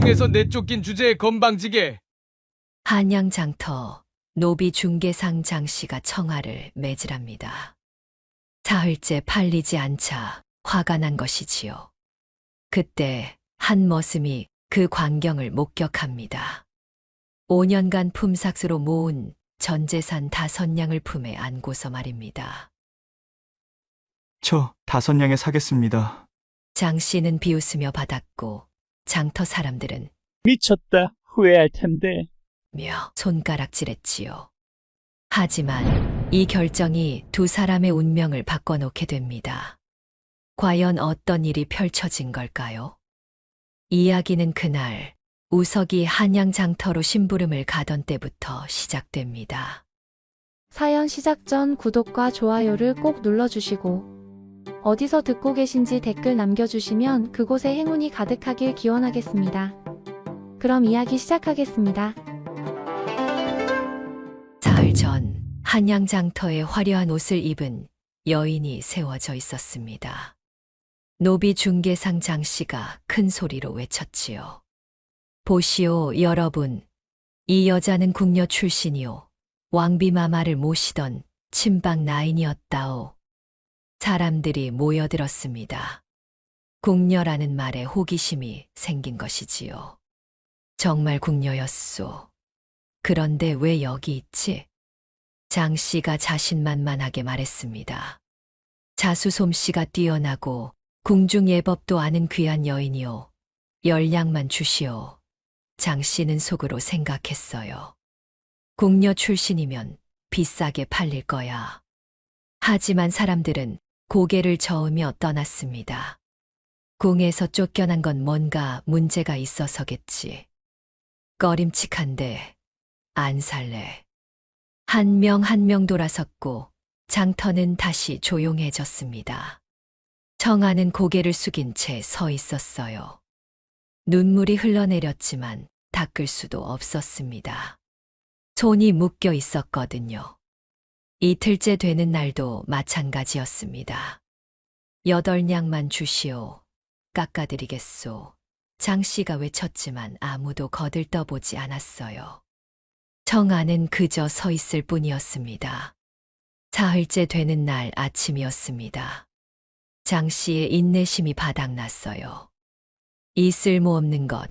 궁에서 내쫓긴 주제의 건방지게. 한양장터 노비 중개상 장씨가 청아를 매질합니다. 사흘째 팔리지 않자 화가 난 것이지요. 그때 한 머슴이 그 광경을 목격합니다. 5년간 품삯으로 모은 전재산 5냥을 품에 안고서 말입니다. 저 5냥에 사겠습니다. 장 씨는 비웃으며 받았고 장터 사람들은 미쳤다. 후회할 텐데. 며 손가락질했지요. 하지만 이 결정이 두 사람의 운명을 바꿔놓게 됩니다. 과연 어떤 일이 펼쳐진 걸까요? 이야기는 그날 우석이 한양장터로 심부름을 가던 때부터 시작됩니다. 사연 시작 전 구독과 좋아요를 꼭 눌러주시고 어디서 듣고 계신지 댓글 남겨주시면 그곳에 행운이 가득하길 기원하겠습니다. 그럼 이야기 시작하겠습니다. 사흘 전 한양장터에 화려한 옷을 입은 여인이 세워져 있었습니다. 노비 중개상 장씨가 큰 소리로 외쳤지요. 보시오 여러분, 이 여자는 궁녀 출신이요. 왕비마마를 모시던 친박 나인이었다오. 사람들이 모여들었습니다. 궁녀라는 말에 호기심이 생긴 것이지요. 정말 궁녀였소. 그런데 왜 여기 있지? 장 씨가 자신만만하게 말했습니다. 자수 솜씨가 뛰어나고 궁중 예법도 아는 귀한 여인이요. 10냥만 주시오. 장 씨는 속으로 생각했어요. 궁녀 출신이면 비싸게 팔릴 거야. 하지만 사람들은 고개를 저으며 떠났습니다. 궁에서 쫓겨난 건 뭔가 문제가 있어서겠지. 꺼림칙한데 안 살래. 한 명 한 명 돌아섰고 장터는 다시 조용해졌습니다. 청아는 고개를 숙인 채 서 있었어요. 눈물이 흘러내렸지만 닦을 수도 없었습니다. 손이 묶여 있었거든요. 이틀째 되는 날도 마찬가지였습니다. 8냥만 주시오. 깎아드리겠소. 장씨가 외쳤지만 아무도 거들떠보지 않았어요. 청아는 그저 서 있을 뿐이었습니다. 사흘째 되는 날 아침이었습니다. 장씨의 인내심이 바닥났어요. 이 쓸모없는 것,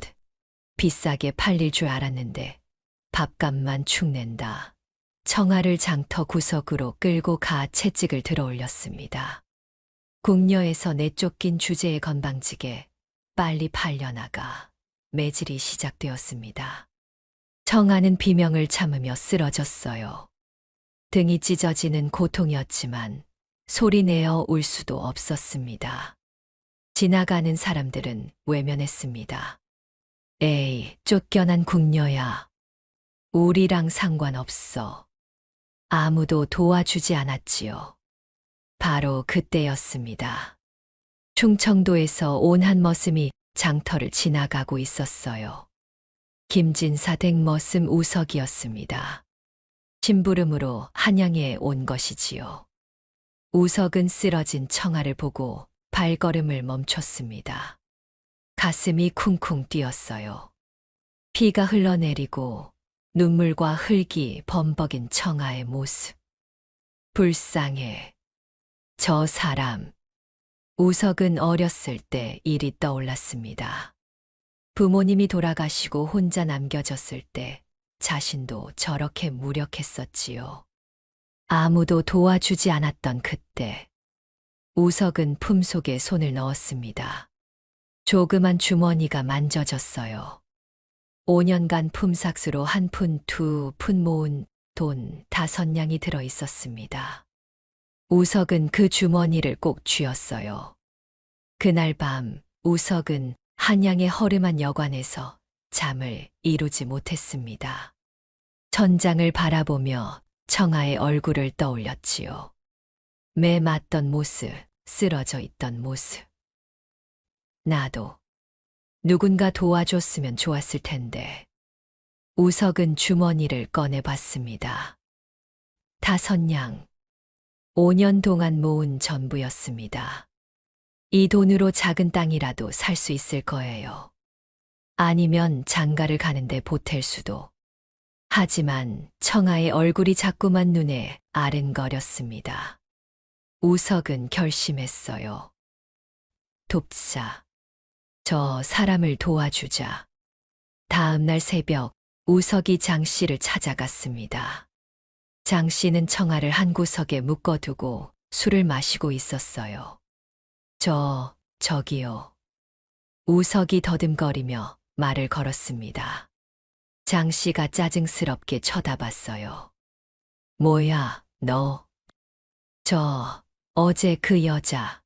비싸게 팔릴 줄 알았는데 밥값만 축낸다. 청아를 장터 구석으로 끌고 가 채찍을 들어 올렸습니다. 궁녀에서 내쫓긴 주제의 건방지게 빨리 팔려나가 매질이 시작되었습니다. 청아는 비명을 참으며 쓰러졌어요. 등이 찢어지는 고통이었지만 소리내어 울 수도 없었습니다. 지나가는 사람들은 외면했습니다. 에이, 쫓겨난 궁녀야. 우리랑 상관없어. 아무도 도와주지 않았지요. 바로 그때였습니다. 충청도에서 온 한 머슴이 장터를 지나가고 있었어요. 김진사 댁 머슴 우석이었습니다. 심부름으로 한양에 온 것이지요. 우석은 쓰러진 청아를 보고 발걸음을 멈췄습니다. 가슴이 쿵쿵 뛰었어요. 피가 흘러내리고 눈물과 흙이 범벅인 청아의 모습. 불쌍해. 저 사람. 우석은 어렸을 때 일이 떠올랐습니다. 부모님이 돌아가시고 혼자 남겨졌을 때 자신도 저렇게 무력했었지요. 아무도 도와주지 않았던 그때 우석은 품속에 손을 넣었습니다. 조그만 주머니가 만져졌어요. 5년간 품삯으로 1푼, 2푼 모은 돈 5냥이 들어 있었습니다. 우석은 그 주머니를 꼭 쥐었어요. 그날 밤 우석은 한양의 허름한 여관에서 잠을 이루지 못했습니다. 천장을 바라보며 청아의 얼굴을 떠올렸지요. 매 맞던 모습, 쓰러져 있던 모습. 나도 누군가 도와줬으면 좋았을 텐데. 우석은 주머니를 꺼내봤습니다. 5냥. 5년 동안 모은 전부였습니다. 이 돈으로 작은 땅이라도 살 수 있을 거예요. 아니면 장가를 가는데 보탤 수도. 하지만 청아의 얼굴이 자꾸만 눈에 아른거렸습니다. 우석은 결심했어요. 돕자. 저 사람을 도와주자. 다음 날 새벽 우석이 장 씨를 찾아갔습니다. 장 씨는 청아를 한 구석에 묶어두고 술을 마시고 있었어요. 저기요. 우석이 더듬거리며 말을 걸었습니다. 장 씨가 짜증스럽게 쳐다봤어요. 뭐야, 너. 어제 그 여자.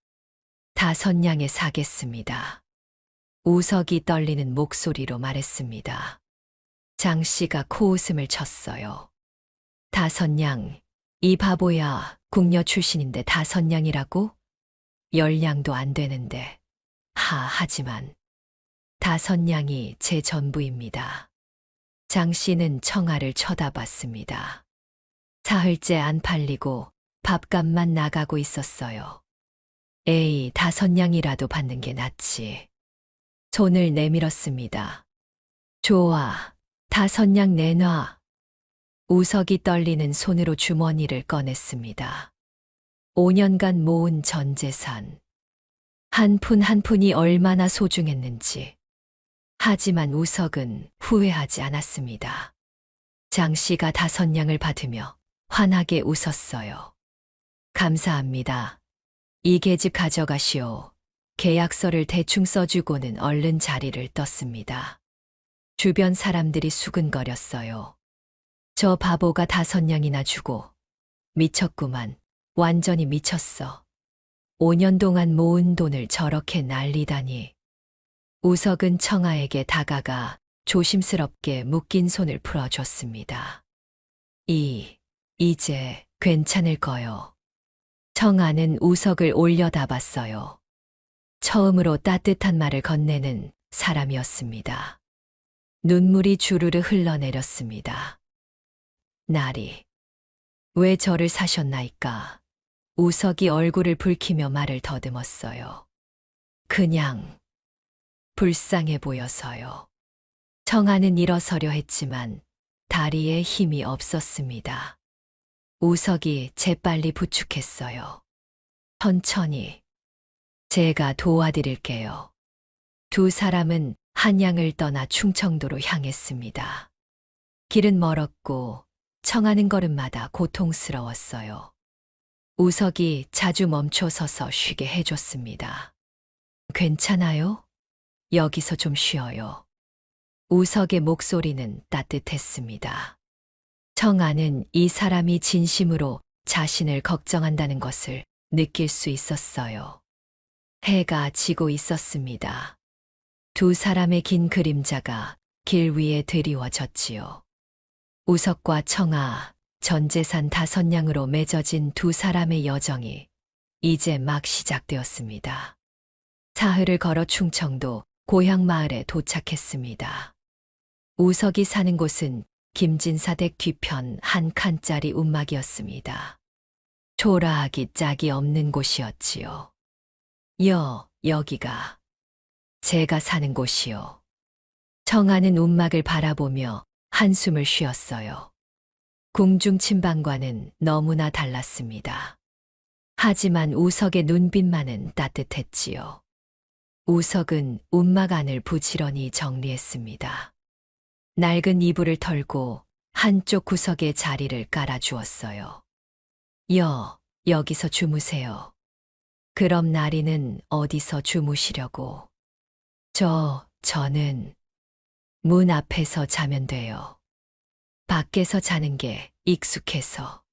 다선양에 사겠습니다. 우석이 떨리는 목소리로 말했습니다. 장 씨가 코웃음을 쳤어요. 다선양, 이 바보야, 궁녀 출신인데 다선양이라고? 열량도 안 되는데. 하지만 다선양이 제 전부입니다. 장 씨는 청아를 쳐다봤습니다. 사흘째 안 팔리고 밥값만 나가고 있었어요. 에이, 다선양이라도 받는 게 낫지. 손을 내밀었습니다. 좋아, 다선양 내놔. 우석이 떨리는 손으로 주머니를 꺼냈습니다. 5년간 모은 전 재산. 한 푼 한 푼이 얼마나 소중했는지. 하지만 우석은 후회하지 않았습니다. 장 씨가 다선양을 받으며 환하게 웃었어요. 감사합니다. 이 계집 가져가시오. 계약서를 대충 써주고는 얼른 자리를 떴습니다. 주변 사람들이 수근거렸어요. 저 바보가 다선양이나 주고. 미쳤구만. 완전히 미쳤어. 5년 동안 모은 돈을 저렇게 날리다니. 우석은 청아에게 다가가 조심스럽게 묶인 손을 풀어줬습니다. 이제 괜찮을 거요. 청아는 우석을 올려다봤어요. 처음으로 따뜻한 말을 건네는 사람이었습니다. 눈물이 주르르 흘러내렸습니다. 나리, 왜 저를 사셨나이까? 우석이 얼굴을 붉히며 말을 더듬었어요. 그냥 불쌍해 보여서요. 청아는 일어서려 했지만 다리에 힘이 없었습니다. 우석이 재빨리 부축했어요. 천천히. 제가 도와드릴게요. 두 사람은 한양을 떠나 충청도로 향했습니다. 길은 멀었고 청하는 걸음마다 고통스러웠어요. 우석이 자주 멈춰 서서 쉬게 해줬습니다. 괜찮아요? 여기서 좀 쉬어요. 우석의 목소리는 따뜻했습니다. 청아는 이 사람이 진심으로 자신을 걱정한다는 것을 느낄 수 있었어요. 해가 지고 있었습니다. 두 사람의 긴 그림자가 길 위에 드리워졌지요. 우석과 청아, 전 재산 5냥으로 맺어진 두 사람의 여정이 이제 막 시작되었습니다. 사흘을 걸어 충청도 고향 마을에 도착했습니다. 우석이 사는 곳은 김진사댁 뒤편 한 칸짜리 움막이었습니다. 초라하기 짝이 없는 곳이었지요. 여기가 제가 사는 곳이요. 청아는 움막을 바라보며 한숨을 쉬었어요. 궁중 침방과는 너무나 달랐습니다. 하지만 우석의 눈빛만은 따뜻했지요. 우석은 움막 안을 부지런히 정리했습니다. 낡은 이불을 털고 한쪽 구석에 자리를 깔아주었어요. 여기서 주무세요. 그럼 나리는 어디서 주무시려고? 저는 문 앞에서 자면 돼요. 밖에서 자는 게 익숙해서.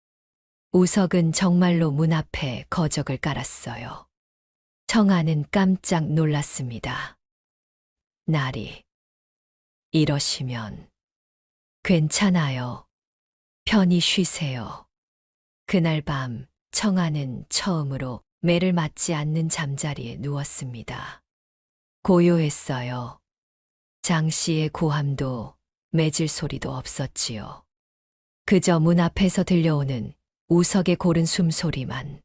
우석은 정말로 문 앞에 거적을 깔았어요. 청아는 깜짝 놀랐습니다. 나리, 이러시면 괜찮아요. 편히 쉬세요. 그날 밤 청아는 처음으로 매를 맞지 않는 잠자리에 누웠습니다. 고요했어요. 장 씨의 고함도 매질 소리도 없었지요. 그저 문 앞에서 들려오는 우석의 고른 숨소리만.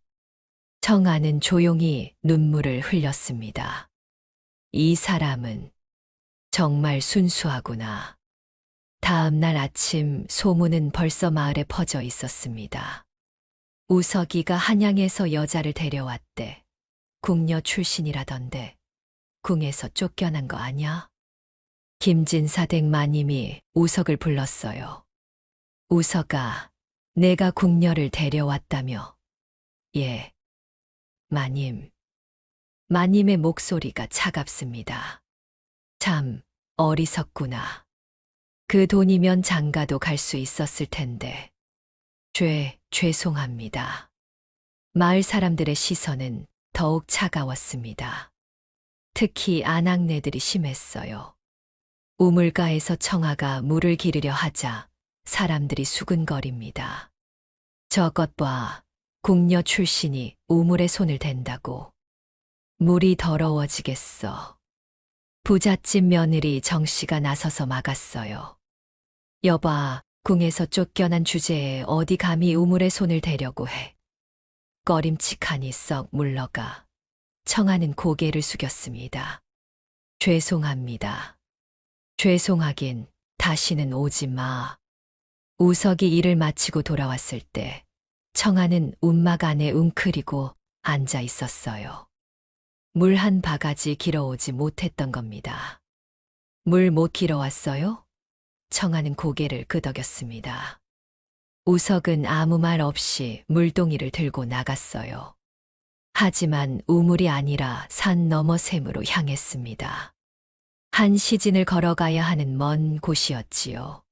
청아는 조용히 눈물을 흘렸습니다. 이 사람은 정말 순수하구나. 다음 날 아침 소문은 벌써 마을에 퍼져 있었습니다. 우석이가 한양에서 여자를 데려왔대. 궁녀 출신이라던데. 궁에서 쫓겨난 거 아냐? 김진사댁 마님이 우석을 불렀어요. 우석아, 내가 궁녀를 데려왔다며. 예. 마님. 마님의 목소리가 차갑습니다. 참, 어리석구나. 그 돈이면 장가도 갈 수 있었을 텐데. 죄송합니다. 마을 사람들의 시선은 더욱 차가웠습니다. 특히 아낙네들이 심했어요. 우물가에서 청아가 물을 기르려 하자 사람들이 수근거립니다. 저것 봐, 궁녀 출신이 우물에 손을 댄다고. 물이 더러워지겠어. 부잣집 며느리 정씨가 나서서 막았어요. 여봐, 궁에서 쫓겨난 주제에 어디 감히 우물에 손을 대려고 해. 꺼림칙하니 썩 물러가. 청아는 고개를 숙였습니다. 죄송합니다. 죄송하긴 다시는 오지 마. 우석이 일을 마치고 돌아왔을 때 청아는 움막 안에 웅크리고 앉아 있었어요. 물 한 바가지 길어오지 못했던 겁니다. 물 못 길어왔어요? 청아는 고개를 끄덕였습니다. 우석은 아무 말 없이 물동이를 들고 나갔어요. 하지만 우물이 아니라 산 너머 샘으로 향했습니다. 한 시진을 걸어가야 하는 먼 곳이었지요.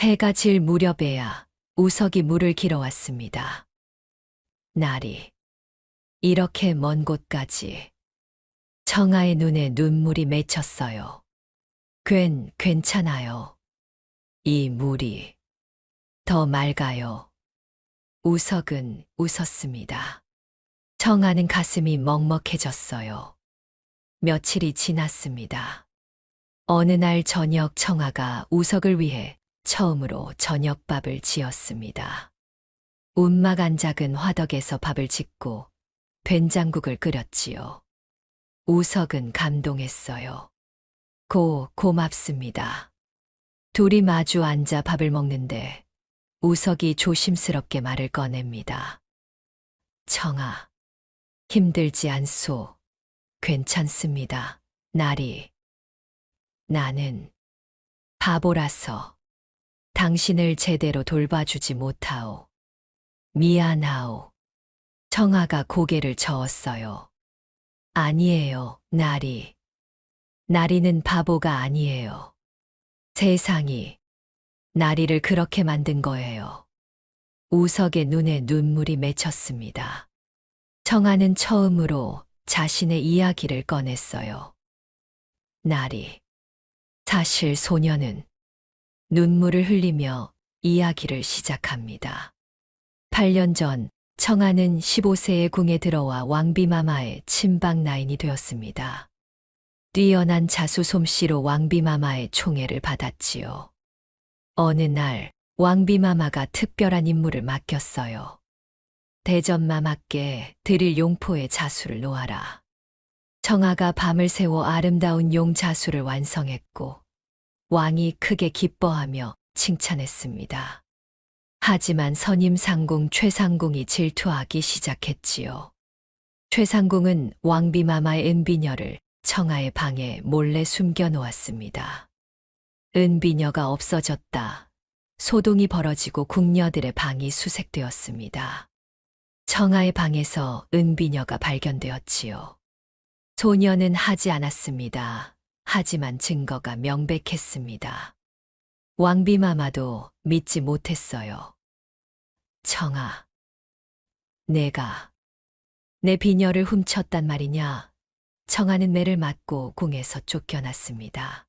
해가 질 무렵에야 우석이 물을 길어왔습니다. 날이 이렇게 먼 곳까지. 청아의 눈에 눈물이 맺혔어요. 괜찮아요. 이 물이 더 맑아요. 우석은 웃었습니다. 청아는 가슴이 먹먹해졌어요. 며칠이 지났습니다. 어느 날 저녁 청아가 우석을 위해 처음으로 저녁밥을 지었습니다. 운막 안 작은 화덕에서 밥을 짓고 된장국을 끓였지요. 우석은 감동했어요. 고맙습니다. 둘이 마주 앉아 밥을 먹는데 우석이 조심스럽게 말을 꺼냅니다. 청아, 힘들지 않소. 괜찮습니다. 나는 바보라서 당신을 제대로 돌봐주지 못하오. 미안하오. 청아가 고개를 저었어요. 아니에요, 나리는 바보가 아니에요. 세상이 나리를 그렇게 만든 거예요. 우석의 눈에 눈물이 맺혔습니다. 청아는 처음으로 자신의 이야기를 꺼냈어요. 사실 소녀는 눈물을 흘리며 이야기를 시작합니다. 8년 전 청아는 15세의 궁에 들어와 왕비마마의 친박 나인이 되었습니다. 뛰어난 자수 솜씨로 왕비마마의 총애를 받았지요. 어느 날 왕비마마가 특별한 임무를 맡겼어요. 대전마마께 드릴 용포의 자수를 놓아라. 청아가 밤을 새워 아름다운 용 자수를 완성했고 왕이 크게 기뻐하며 칭찬했습니다. 하지만 선임 상궁 최상궁이 질투하기 시작했지요. 최상궁은 왕비마마의 은비녀를 청아의 방에 몰래 숨겨 놓았습니다. 은비녀가 없어졌다. 소동이 벌어지고 궁녀들의 방이 수색되었습니다. 청아의 방에서 은비녀가 발견되었지요. 소녀는 하지 않았습니다. 하지만 증거가 명백했습니다. 왕비마마도 믿지 못했어요. 청아, 내가 내 비녀를 훔쳤단 말이냐? 청아는 매를 맞고 궁에서 쫓겨났습니다.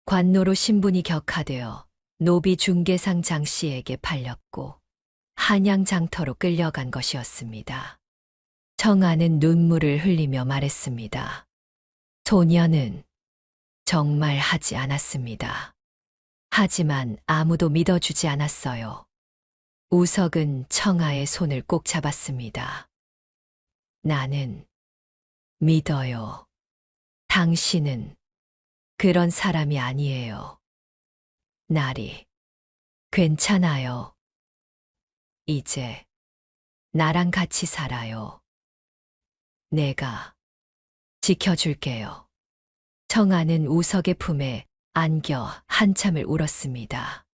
관노로 신분이 격하되어 노비 중개상 장씨에게 팔렸고 한양 장터로 끌려간 것이었습니다. 청아는 눈물을 흘리며 말했습니다. 소녀는 정말 하지 않았습니다. 하지만 아무도 믿어주지 않았어요. 우석은 청아의 손을 꼭 잡았습니다. 나는 믿어요. 당신은 그런 사람이 아니에요. 나리, 괜찮아요. 이제 나랑 같이 살아요. 내가 지켜줄게요. 청아는 우석의 품에 안겨 한참을 울었습니다.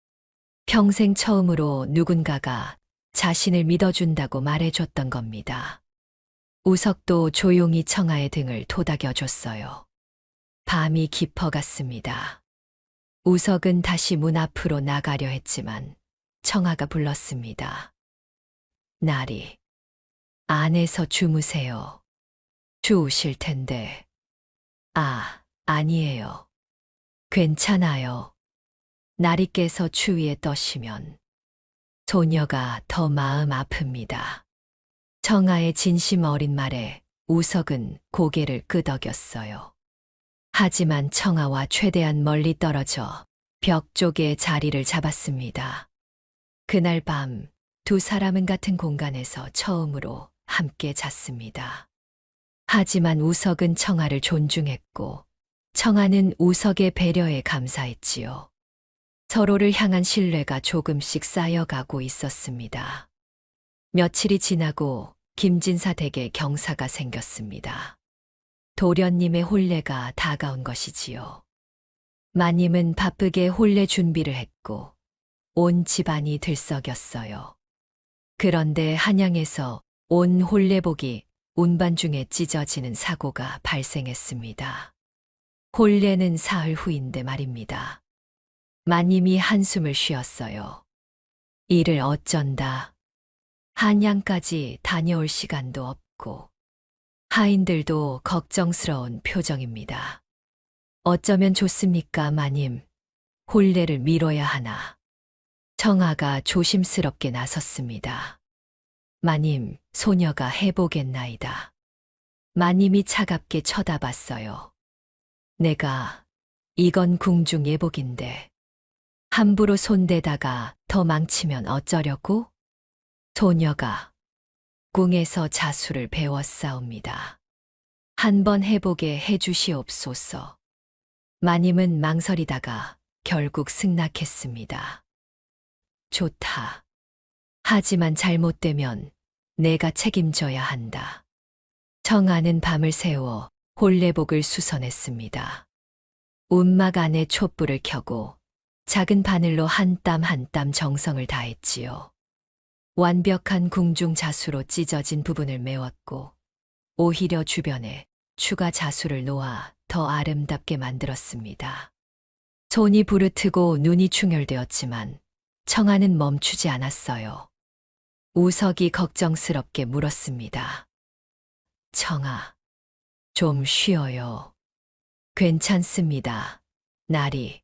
평생 처음으로 누군가가 자신을 믿어준다고 말해줬던 겁니다. 우석도 조용히 청아의 등을 토닥여줬어요. 밤이 깊어갔습니다. 우석은 다시 문 앞으로 나가려 했지만 청아가 불렀습니다. 나리, 안에서 주무세요. 추우실 텐데. 아니에요. 괜찮아요. 나리께서 추위에 떠시면 소녀가 더 마음 아픕니다. 청아의 진심 어린 말에 우석은 고개를 끄덕였어요. 하지만 청아와 최대한 멀리 떨어져 벽 쪽에 자리를 잡았습니다. 그날 밤 두 사람은 같은 공간에서 처음으로 함께 잤습니다. 하지만 우석은 청아를 존중했고 청아는 우석의 배려에 감사했지요. 서로를 향한 신뢰가 조금씩 쌓여가고 있었습니다. 며칠이 지나고 김진사 댁에 경사가 생겼습니다. 도련님의 혼례가 다가온 것이지요. 마님은 바쁘게 혼례 준비를 했고 온 집안이 들썩였어요. 그런데 한양에서 온 혼례복이 운반 중에 찢어지는 사고가 발생했습니다. 혼례는 사흘 후인데 말입니다. 마님이 한숨을 쉬었어요. 이를 어쩐다. 한양까지 다녀올 시간도 없고 하인들도 걱정스러운 표정입니다. 어쩌면 좋습니까, 마님? 혼례를 미뤄야 하나? 청아가 조심스럽게 나섰습니다. 마님, 소녀가 해보겠나이다. 마님이 차갑게 쳐다봤어요. 이건 궁중 예복인데 함부로 손대다가 더 망치면 어쩌려고? 소녀가 궁에서 자수를 배웠사옵니다. 한번 해보게 해주시옵소서. 마님은 망설이다가 결국 승낙했습니다. 좋다. 하지만 잘못되면 내가 책임져야 한다. 청아는 밤을 새워 혼례복을 수선했습니다. 움막 안에 촛불을 켜고 작은 바늘로 한 땀 한 땀 정성을 다했지요. 완벽한 궁중 자수로 찢어진 부분을 메웠고 오히려 주변에 추가 자수를 놓아 더 아름답게 만들었습니다. 손이 부르트고 눈이 충혈되었지만 청아는 멈추지 않았어요. 우석이 걱정스럽게 물었습니다. 청아, 좀 쉬어요. 괜찮습니다. 나리,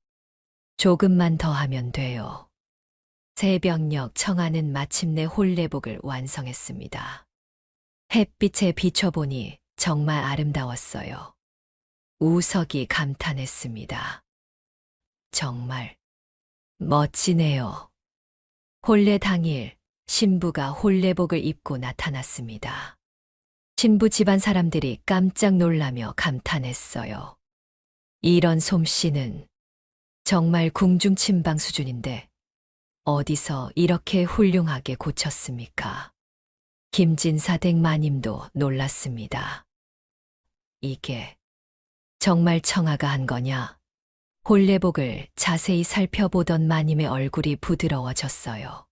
조금만 더 하면 돼요. 새벽녘 청아는 마침내 혼례복을 완성했습니다. 햇빛에 비춰보니 정말 아름다웠어요. 우석이 감탄했습니다. 정말 멋지네요. 혼례 당일 신부가 혼례복을 입고 나타났습니다. 신부 집안 사람들이 깜짝 놀라며 감탄했어요. 이런 솜씨는 정말 궁중 침방 수준인데 어디서 이렇게 훌륭하게 고쳤습니까? 김진사 댁 마님도 놀랐습니다. 이게 정말 청아가 한 거냐? 혼례복을 자세히 살펴보던 마님의 얼굴이 부드러워졌어요.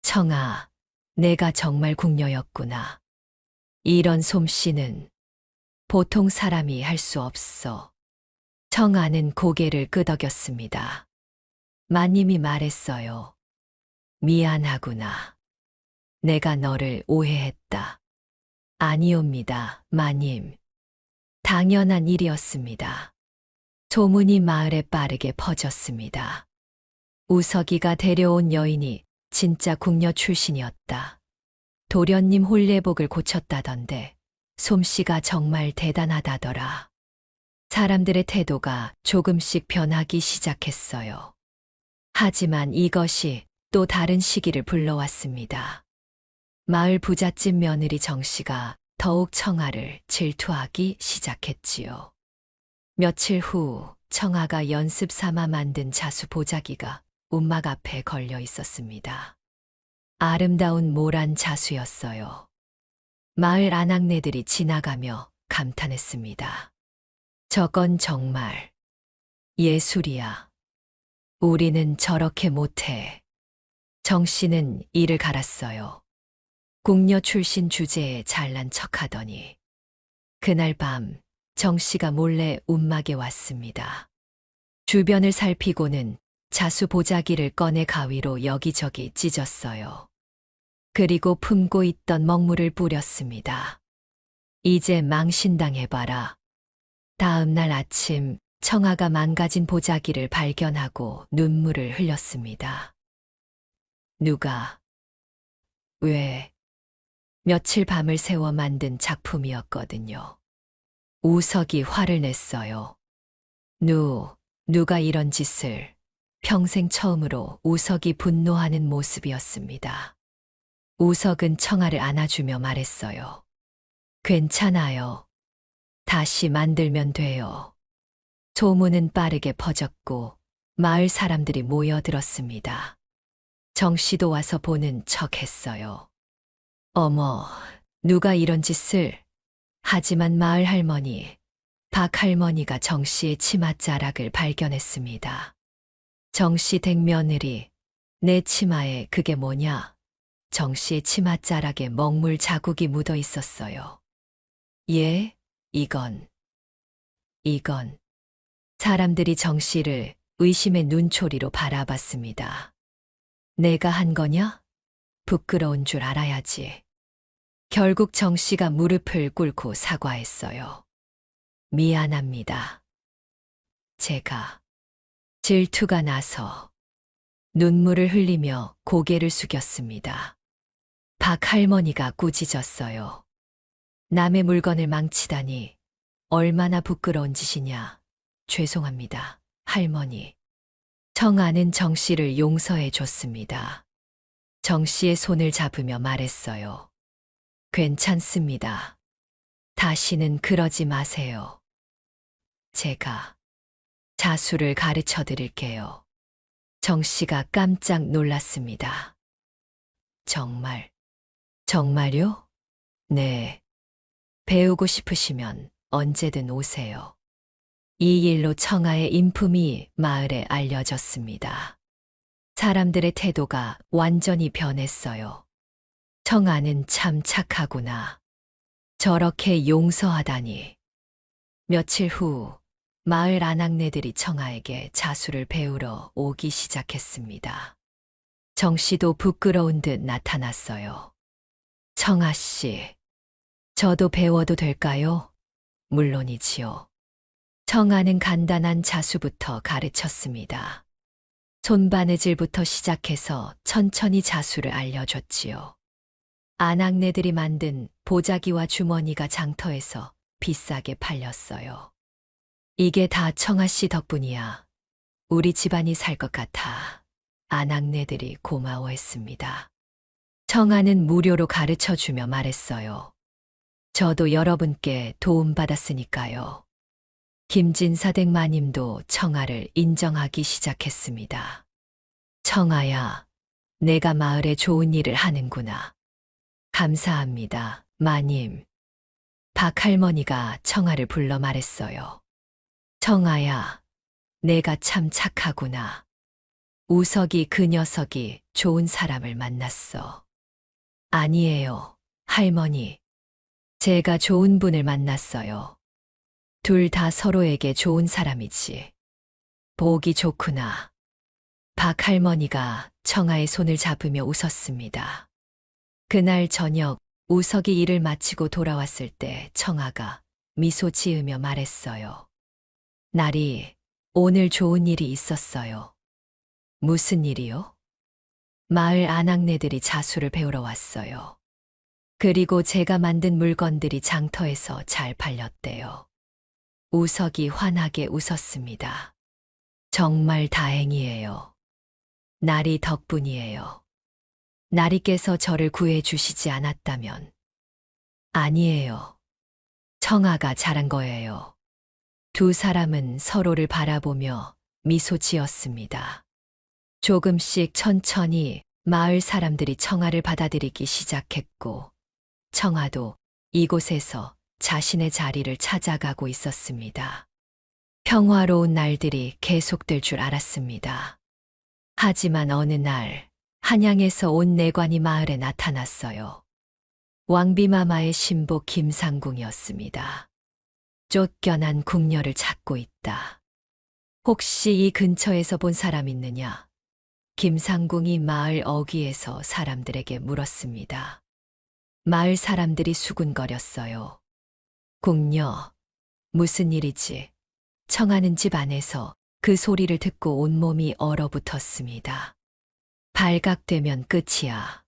청아, 내가 정말 궁녀였구나. 이런 솜씨는 보통 사람이 할 수 없어. 청아는 고개를 끄덕였습니다. 마님이 말했어요. 미안하구나. 내가 너를 오해했다. 아니옵니다, 마님. 당연한 일이었습니다. 소문이 마을에 빠르게 퍼졌습니다. 우석이가 데려온 여인이 진짜 궁녀 출신이었다. 도련님 혼례복을 고쳤다던데 솜씨가 정말 대단하다더라. 사람들의 태도가 조금씩 변하기 시작했어요. 하지만 이것이 또 다른 시기를 불러왔습니다. 마을 부잣집 며느리 정씨가 더욱 청아를 질투하기 시작했지요. 며칠 후 청아가 연습 삼아 만든 자수 보자기가 움막 앞에 걸려 있었습니다. 아름다운 모란 자수였어요. 마을 아낙네들이 지나가며 감탄했습니다. 저건 정말 예술이야. 우리는 저렇게 못해. 정 씨는 이를 갈았어요. 궁녀 출신 주제에 잘난 척하더니. 그날 밤 정 씨가 몰래 움막에 왔습니다. 주변을 살피고는 자수 보자기를 꺼내 가위로 여기저기 찢었어요. 그리고 품고 있던 먹물을 뿌렸습니다. 이제 망신당해봐라. 다음 날 아침 청아가 망가진 보자기를 발견하고 눈물을 흘렸습니다. 누가, 왜, 며칠 밤을 새워 만든 작품이었거든요. 우석이 화를 냈어요. 누가 이런 짓을. 평생 처음으로 우석이 분노하는 모습이었습니다. 우석은 청아를 안아주며 말했어요. 괜찮아요. 다시 만들면 돼요. 소문은 빠르게 퍼졌고 마을 사람들이 모여들었습니다. 정 씨도 와서 보는 척 했어요. 어머, 누가 이런 짓을. 하지만 마을 할머니, 박 할머니가 정 씨의 치맛자락을 발견했습니다. 정 씨 댁며느리, 내 치마에 그게 뭐냐? 정 씨의 치맛자락에 먹물 자국이 묻어 있었어요. 예, 이건. 사람들이 정 씨를 의심의 눈초리로 바라봤습니다. 내가 한 거냐? 부끄러운 줄 알아야지. 결국 정 씨가 무릎을 꿇고 사과했어요. 미안합니다. 제가 질투가 나서 눈물을 흘리며 고개를 숙였습니다. 박 할머니가 꾸짖었어요. 남의 물건을 망치다니 얼마나 부끄러운 짓이냐. 죄송합니다, 할머니. 청아는 정 씨를 용서해 줬습니다. 정 씨의 손을 잡으며 말했어요. 괜찮습니다. 다시는 그러지 마세요. 제가 자수를 가르쳐 드릴게요. 정 씨가 깜짝 놀랐습니다. 정말요? 네. 배우고 싶으시면 언제든 오세요. 이 일로 청아의 인품이 마을에 알려졌습니다. 사람들의 태도가 완전히 변했어요. 청아는 참 착하구나. 저렇게 용서하다니. 며칠 후 마을 아낙네들이 청아에게 자수를 배우러 오기 시작했습니다. 정 씨도 부끄러운 듯 나타났어요. 청아 씨, 저도 배워도 될까요? 물론이지요. 청아는 간단한 자수부터 가르쳤습니다. 손바느질부터 시작해서 천천히 자수를 알려줬지요. 아낙네들이 만든 보자기와 주머니가 장터에서 비싸게 팔렸어요. 이게 다 청아 씨 덕분이야. 우리 집안이 살 것 같아. 아낙네들이 고마워했습니다. 청아는 무료로 가르쳐주며 말했어요. 저도 여러분께 도움받았으니까요. 김진사댁 마님도 청아를 인정하기 시작했습니다. 청아야, 내가 마을에 좋은 일을 하는구나. 감사합니다, 마님. 박 할머니가 청아를 불러 말했어요. 청아야, 내가 참 착하구나. 우석이 그 녀석이 좋은 사람을 만났어. 아니에요, 할머니. 제가 좋은 분을 만났어요. 둘 다 서로에게 좋은 사람이지. 보기 좋구나. 박 할머니가 청아의 손을 잡으며 웃었습니다. 그날 저녁 우석이 일을 마치고 돌아왔을 때 청아가 미소 지으며 말했어요. 날이 오늘 좋은 일이 있었어요. 무슨 일이요? 마을 아낙네들이 자수를 배우러 왔어요. 그리고 제가 만든 물건들이 장터에서 잘 팔렸대요. 우석이 환하게 웃었습니다. 정말 다행이에요. 나리 덕분이에요. 나리께서 저를 구해 주시지 않았다면. 아니에요. 청아가 잘한 거예요. 두 사람은 서로를 바라보며 미소 지었습니다. 조금씩 천천히 마을 사람들이 청아를 받아들이기 시작했고, 청아도 이곳에서 자신의 자리를 찾아가고 있었습니다. 평화로운 날들이 계속될 줄 알았습니다. 하지만 어느 날, 한양에서 온 내관이 마을에 나타났어요. 왕비마마의 신부 김상궁이었습니다. 쫓겨난 궁녀를 찾고 있다. 혹시 이 근처에서 본 사람 있느냐? 김상궁이 마을 어귀에서 사람들에게 물었습니다. 마을 사람들이 수군거렸어요. 궁녀, 무슨 일이지? 청하는 집 안에서 그 소리를 듣고 온몸이 얼어붙었습니다. 발각되면 끝이야.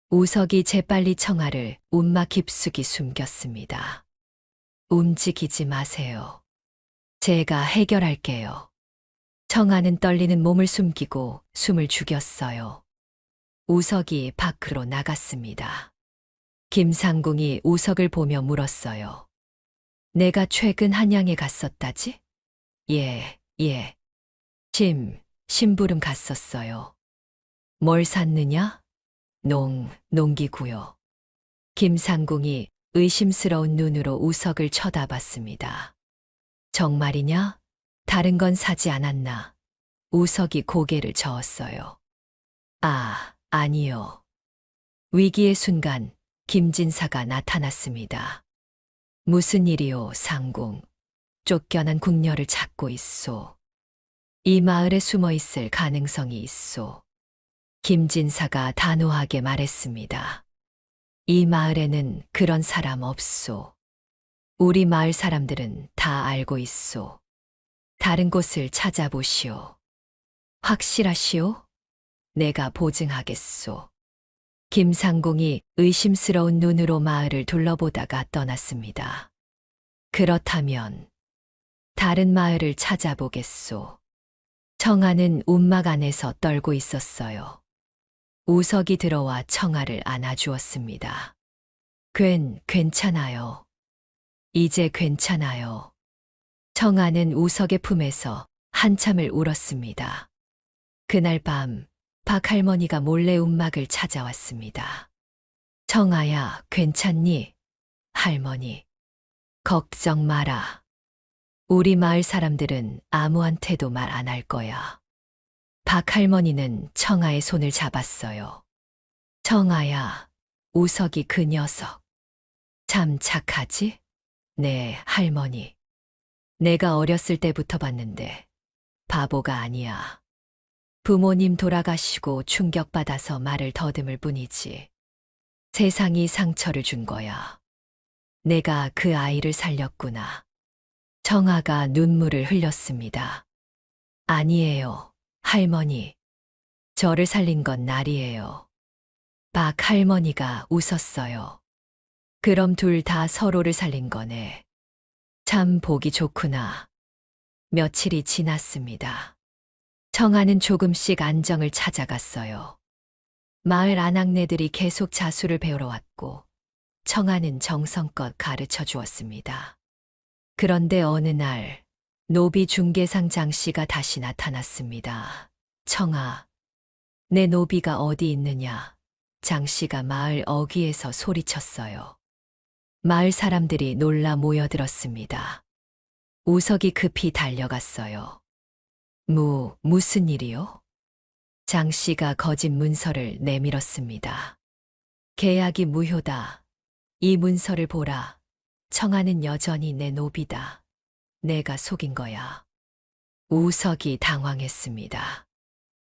우석이 재빨리 청아를 움막 깊숙이 숨겼습니다. 움직이지 마세요. 제가 해결할게요. 청아는 떨리는 몸을 숨기고 숨을 죽였어요. 우석이 밖으로 나갔습니다. 김상궁이 우석을 보며 물었어요. 내가 최근 한양에 갔었다지? 예. 심부름 갔었어요. 뭘 샀느냐? 농기구요. 김상궁이 의심스러운 눈으로 우석을 쳐다봤습니다. 정말이냐? 다른 건 사지 않았나? 우석이 고개를 저었어요. 아니요. 위기의 순간 김진사가 나타났습니다. 무슨 일이오, 상궁? 쫓겨난 궁녀를 찾고 있소. 이 마을에 숨어 있을 가능성이 있소. 김진사가 단호하게 말했습니다. 이 마을에는 그런 사람 없소. 우리 마을 사람들은 다 알고 있소. 다른 곳을 찾아보시오. 확실하시오? 내가 보증하겠소. 김상궁이 의심스러운 눈으로 마을을 둘러보다가 떠났습니다. 그렇다면 다른 마을을 찾아보겠소. 청아는 움막 안에서 떨고 있었어요. 우석이 들어와 청아를 안아주었습니다. 괜찮아요. 이제 괜찮아요. 청아는 우석의 품에서 한참을 울었습니다. 그날 밤 박할머니가 몰래 움막을 찾아왔습니다. 청아야, 괜찮니? 할머니. 걱정 마라. 우리 마을 사람들은 아무한테도 말 안 할 거야. 박할머니는 청아의 손을 잡았어요. 청아야, 우석이 그 녀석. 참 착하지? 네, 할머니. 내가 어렸을 때부터 봤는데 바보가 아니야. 부모님 돌아가시고 충격받아서 말을 더듬을 뿐이지. 세상이 상처를 준 거야. 내가 그 아이를 살렸구나. 청아가 눈물을 흘렸습니다. 아니에요, 할머니. 저를 살린 건 날이에요. 박 할머니가 웃었어요. 그럼 둘 다 서로를 살린 거네. 참 보기 좋구나. 며칠이 지났습니다. 청아는 조금씩 안정을 찾아갔어요. 마을 아낙네들이 계속 자수를 배우러 왔고 청아는 정성껏 가르쳐 주었습니다. 그런데 어느 날 노비 중개상 장씨가 다시 나타났습니다. 청아, 내 노비가 어디 있느냐? 장씨가 마을 어귀에서 소리쳤어요. 마을 사람들이 놀라 모여들었습니다. 우석이 급히 달려갔어요. 무슨 일이요? 장씨가 거짓 문서를 내밀었습니다. 계약이 무효다. 이 문서를 보라. 청아는 여전히 내 노비다. 내가 속인 거야. 우석이 당황했습니다.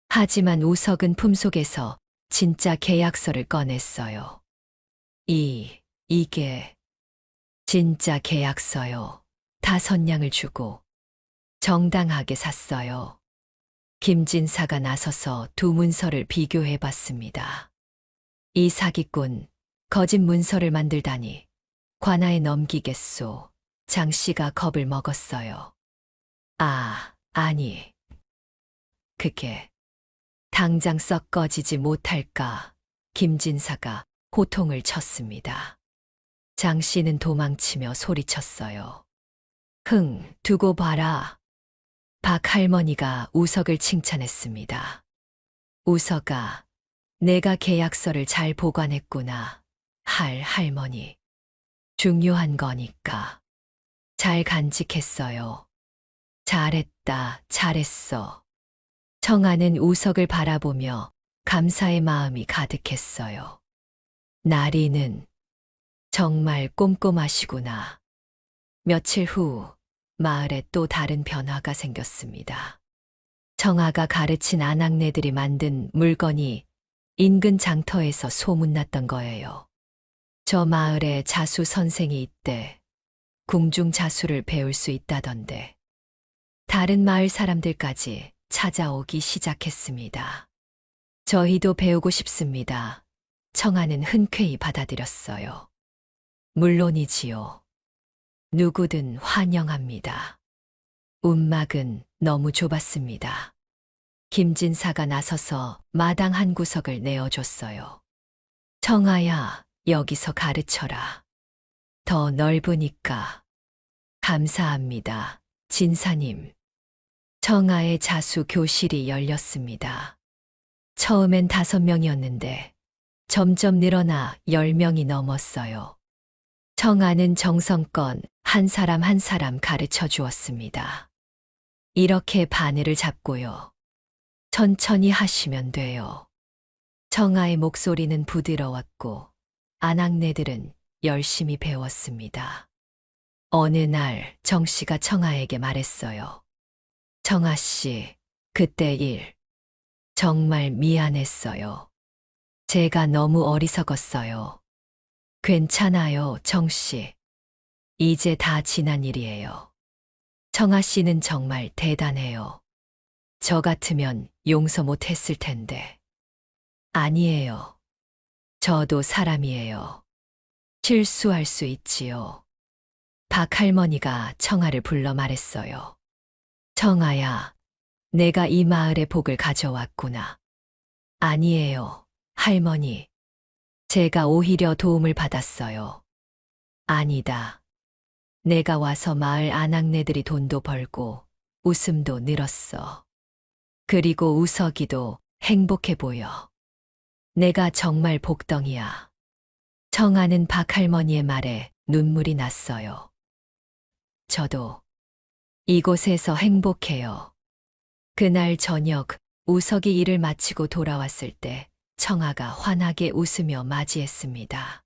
하지만 우석은 품속에서 진짜 계약서를 꺼냈어요. 이게 진짜 계약서요. 5냥을 주고 정당하게 샀어요. 김진사가 나서서 두 문서를 비교해 봤습니다. 이 사기꾼, 거짓 문서를 만들다니 관아에 넘기겠소. 장씨가 겁을 먹었어요. 아니. 그게 당장 썩 꺼지지 못할까. 김진사가 호통을 쳤습니다. 장씨는 도망치며 소리쳤어요. 두고 봐라. 박 할머니가 우석을 칭찬했습니다. 우석아, 내가 계약서를 잘 보관했구나. 할머니. 중요한 거니까. 잘 간직했어요. 잘했다, 잘했어. 청아는 우석을 바라보며 감사의 마음이 가득했어요. 나리는 정말 꼼꼼하시구나. 며칠 후 마을에 또 다른 변화가 생겼습니다. 청아가 가르친 아낙네들이 만든 물건이 인근 장터에서 소문났던 거예요. 저 마을에 자수 선생이 있대. 궁중 자수를 배울 수 있다던데. 다른 마을 사람들까지 찾아오기 시작했습니다. 저희도 배우고 싶습니다. 청아는 흔쾌히 받아들였어요. 물론이지요. 누구든 환영합니다. 움막은 너무 좁았습니다. 김진사가 나서서 마당 한 구석을 내어줬어요. 청아야, 여기서 가르쳐라. 더 넓으니까. 감사합니다, 진사님. 청아의 자수 교실이 열렸습니다. 처음엔 5명이었는데 점점 늘어나 10명이 넘었어요. 청아는 정성껏 한 사람 한 사람 가르쳐 주었습니다. 이렇게 바늘을 잡고요. 천천히 하시면 돼요. 청아의 목소리는 부드러웠고 아낙네들은 열심히 배웠습니다. 어느 날 정씨가 청아에게 말했어요. 청아씨, 그때 일 정말 미안했어요. 제가 너무 어리석었어요. 괜찮아요, 정씨. 이제 다 지난 일이에요. 청아씨는 정말 대단해요. 저 같으면 용서 못했을 텐데. 아니에요. 저도 사람이에요. 실수할 수 있지요. 박 할머니가 청아를 불러 말했어요. 청아야, 내가 이 마을의 복을 가져왔구나. 아니에요, 할머니. 제가 오히려 도움을 받았어요. 아니다. 내가 와서 마을 아낙네들이 돈도 벌고 웃음도 늘었어. 그리고 우석이도 행복해 보여. 내가 정말 복덩이야. 청아는 박 할머니의 말에 눈물이 났어요. 저도 이곳에서 행복해요. 그날 저녁 우석이 일을 마치고 돌아왔을 때 청아가 환하게 웃으며 맞이했습니다.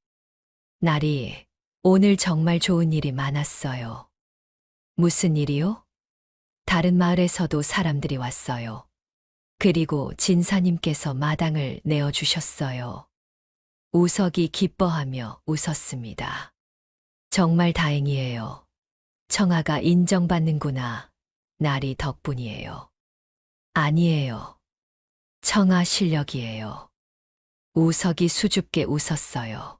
나리, 오늘 정말 좋은 일이 많았어요. 무슨 일이요? 다른 마을에서도 사람들이 왔어요. 그리고 진사님께서 마당을 내어주셨어요. 우석이 기뻐하며 웃었습니다. 정말 다행이에요. 청아가 인정받는구나. 나리 덕분이에요. 아니에요. 청아 실력이에요. 우석이 수줍게 웃었어요.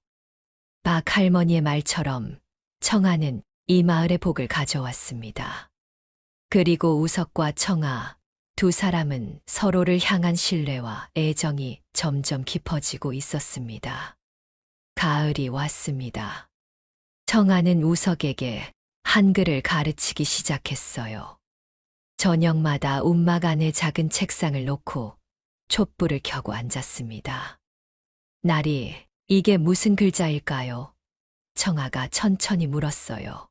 박 할머니의 말처럼 청아는 이 마을의 복을 가져왔습니다. 그리고 우석과 청아 두 사람은 서로를 향한 신뢰와 애정이 점점 깊어지고 있었습니다. 가을이 왔습니다. 청아는 우석에게 한글을 가르치기 시작했어요. 저녁마다 움막 안에 작은 책상을 놓고 촛불을 켜고 앉았습니다. 나리, 이게 무슨 글자일까요? 청아가 천천히 물었어요.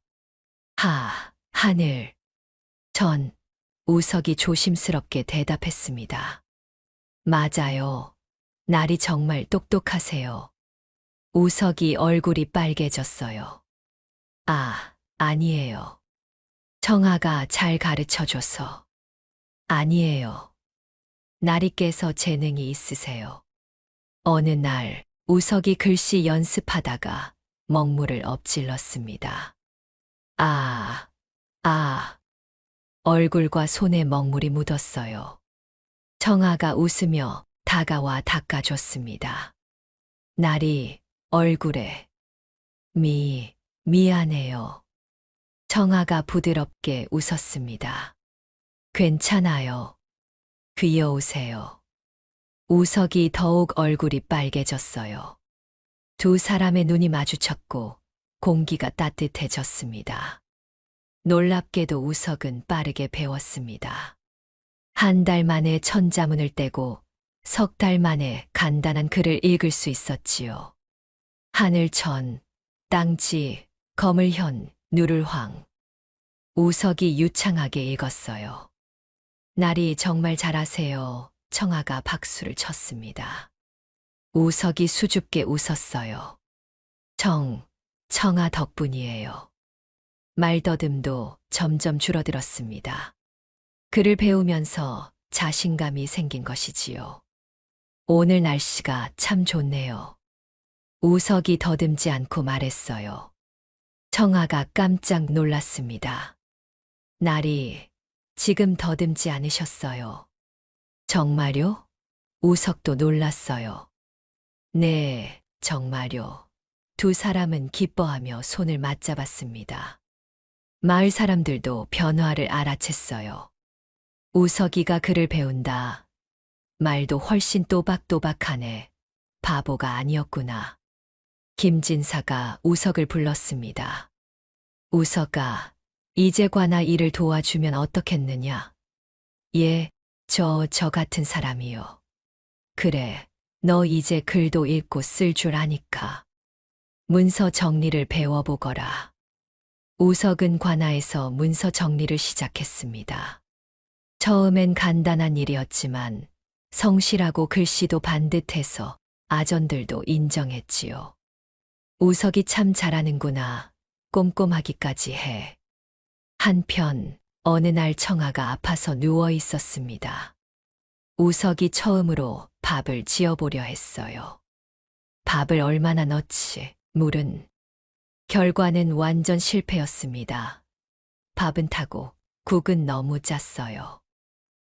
하늘, 전, 우석이 조심스럽게 대답했습니다. 맞아요. 나리 정말 똑똑하세요. 우석이 얼굴이 빨개졌어요. 아니에요. 청아가 잘 가르쳐줘서. 아니에요. 나리께서 재능이 있으세요. 어느 날 우석이 글씨 연습하다가 먹물을 엎질렀습니다. 얼굴과 손에 먹물이 묻었어요. 청아가 웃으며 다가와 닦아줬습니다. 나리, 얼굴에. 미안해요. 청아가 부드럽게 웃었습니다. 괜찮아요. 귀여우세요. 우석이 더욱 얼굴이 빨개졌어요. 두 사람의 눈이 마주쳤고 공기가 따뜻해졌습니다. 놀랍게도 우석은 빠르게 배웠습니다. 한 달 만에 천자문을 떼고 석 달 만에 간단한 글을 읽을 수 있었지요. 하늘천, 땅지, 거물현, 누를황. 우석이 유창하게 읽었어요. 날이 정말 잘하세요. 청아가 박수를 쳤습니다. 우석이 수줍게 웃었어요. 청아 덕분이에요. 말더듬도 점점 줄어들었습니다. 글을 배우면서 자신감이 생긴 것이지요. 오늘 날씨가 참 좋네요. 우석이 더듬지 않고 말했어요. 청아가 깜짝 놀랐습니다. 날이 지금 더듬지 않으셨어요. 정말요? 우석도 놀랐어요. 네, 정말요. 두 사람은 기뻐하며 손을 맞잡았습니다. 마을 사람들도 변화를 알아챘어요. 우석이가 글을 배운다. 말도 훨씬 또박또박하네. 바보가 아니었구나. 김진사가 우석을 불렀습니다. 우석아, 이제 관아 일을 도와주면 어떻겠느냐? 예, 저 같은 사람이요. 그래, 너 이제 글도 읽고 쓸 줄 아니까. 문서 정리를 배워보거라. 우석은 관아에서 문서 정리를 시작했습니다. 처음엔 간단한 일이었지만 성실하고 글씨도 반듯해서 아전들도 인정했지요. 우석이 참 잘하는구나. 꼼꼼하기까지 해. 한편 어느 날 청아가 아파서 누워 있었습니다. 우석이 처음으로 밥을 지어보려 했어요. 밥을 얼마나 넣지? 물은. 결과는 완전 실패였습니다. 밥은 타고 국은 너무 짰어요.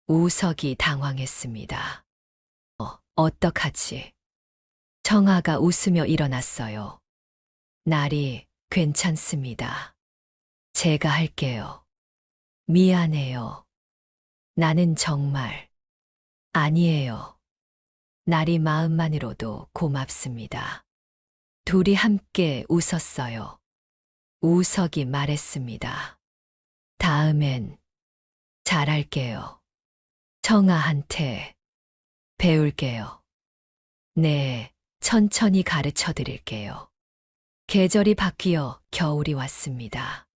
우석이 당황했습니다. 어떡하지? 청아가 웃으며 일어났어요. 날이 괜찮습니다. 제가 할게요. 미안해요. 나는 정말. 아니에요. 날이 마음만으로도 고맙습니다. 둘이 함께 웃었어요. 우석이 말했습니다. 다음엔 잘할게요. 청아한테 배울게요. 네, 천천히 가르쳐 드릴게요. 계절이 바뀌어 겨울이 왔습니다.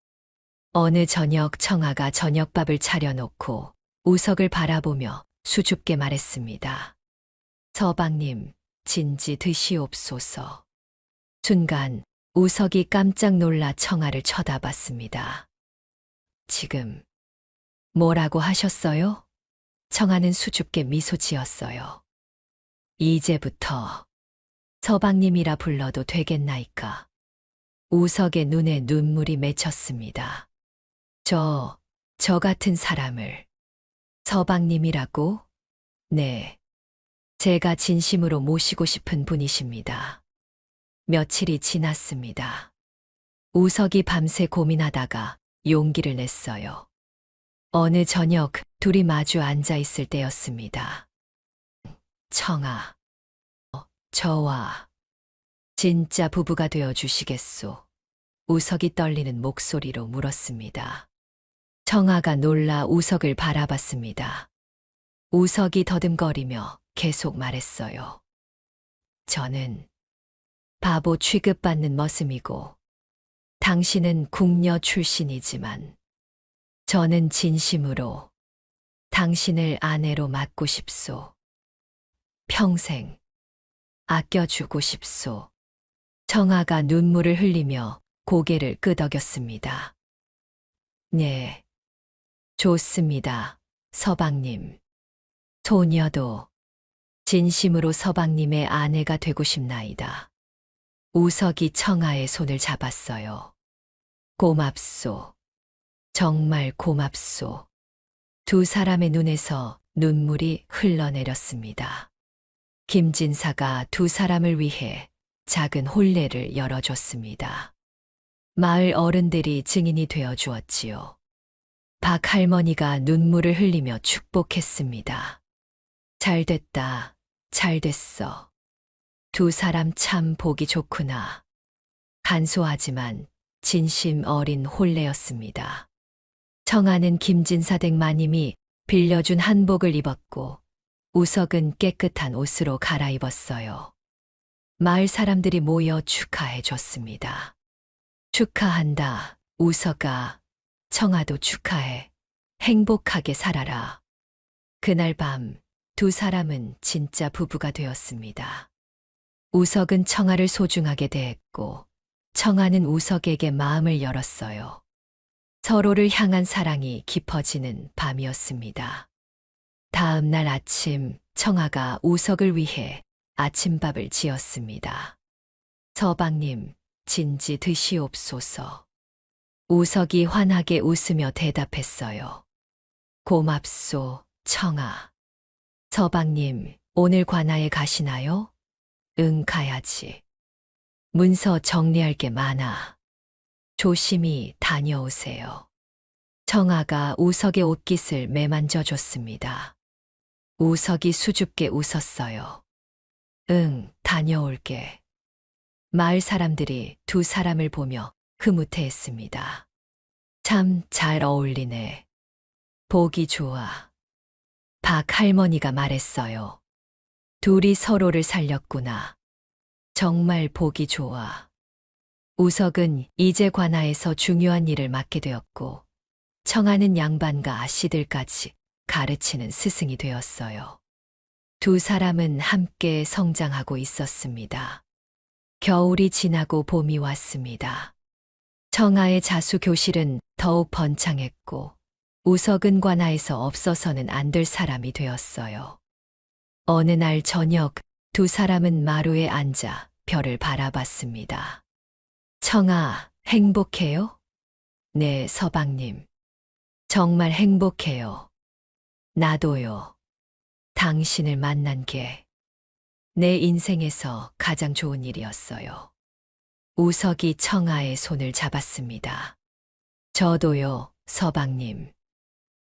어느 저녁 청아가 저녁밥을 차려놓고 우석을 바라보며 수줍게 말했습니다. 서방님, 진지 드시옵소서. 순간 우석이 깜짝 놀라 청아를 쳐다봤습니다. 지금 뭐라고 하셨어요? 청아는 수줍게 미소 지었어요. 이제부터 서방님이라 불러도 되겠나이까? 우석의 눈에 눈물이 맺혔습니다. 저 같은 사람을 서방님이라고? 네. 제가 진심으로 모시고 싶은 분이십니다. 며칠이 지났습니다. 우석이 밤새 고민하다가 용기를 냈어요. 어느 저녁 둘이 마주 앉아 있을 때였습니다. 청아, 저와 진짜 부부가 되어 주시겠소? 우석이 떨리는 목소리로 물었습니다. 청아가 놀라 우석을 바라봤습니다. 우석이 더듬거리며 계속 말했어요. 저는 바보 취급받는 머슴이고 당신은 궁녀 출신이지만 저는 진심으로 당신을 아내로 맡고 싶소. 평생 아껴주고 싶소. 청아가 눈물을 흘리며 고개를 끄덕였습니다. 네, 좋습니다, 서방님. 소녀도 진심으로 서방님의 아내가 되고 싶나이다. 우석이 청아의 손을 잡았어요. 고맙소. 정말 고맙소. 두 사람의 눈에서 눈물이 흘러내렸습니다. 김진사가 두 사람을 위해 작은 혼례를 열어줬습니다. 마을 어른들이 증인이 되어 주었지요. 박 할머니가 눈물을 흘리며 축복했습니다. 잘됐다, 잘됐어. 두 사람 참 보기 좋구나. 간소하지만 진심 어린 혼례였습니다. 청아는 김진사댁 마님이 빌려준 한복을 입었고 우석은 깨끗한 옷으로 갈아입었어요. 마을 사람들이 모여 축하해 줬습니다. 축하한다, 우석아. 청아도 축하해. 행복하게 살아라. 그날 밤 두 사람은 진짜 부부가 되었습니다. 우석은 청아를 소중하게 대했고 청아는 우석에게 마음을 열었어요. 서로를 향한 사랑이 깊어지는 밤이었습니다. 다음 날 아침 청아가 우석을 위해 아침밥을 지었습니다. 서방님, 진지 드시옵소서. 우석이 환하게 웃으며 대답했어요. 고맙소, 청아. 서방님, 오늘 관아에 가시나요? 응, 가야지. 문서 정리할 게 많아. 조심히 다녀오세요. 청아가 우석의 옷깃을 매만져 줬습니다. 우석이 수줍게 웃었어요. 응, 다녀올게. 마을 사람들이 두 사람을 보며 흐뭇해했습니다. 참 잘 어울리네. 보기 좋아. 박 할머니가 말했어요. 둘이 서로를 살렸구나. 정말 보기 좋아. 우석은 이제 관아에서 중요한 일을 맡게 되었고 청아는 양반과 아씨들까지 가르치는 스승이 되었어요. 두 사람은 함께 성장하고 있었습니다. 겨울이 지나고 봄이 왔습니다. 청아의 자수 교실은 더욱 번창했고 우석은 관아에서 없어서는 안 될 사람이 되었어요. 어느 날 저녁 두 사람은 마루에 앉아 별을 바라봤습니다. 청아, 행복해요? 네, 서방님. 정말 행복해요. 나도요. 당신을 만난 게 내 인생에서 가장 좋은 일이었어요. 우석이 청아의 손을 잡았습니다. 저도요, 서방님.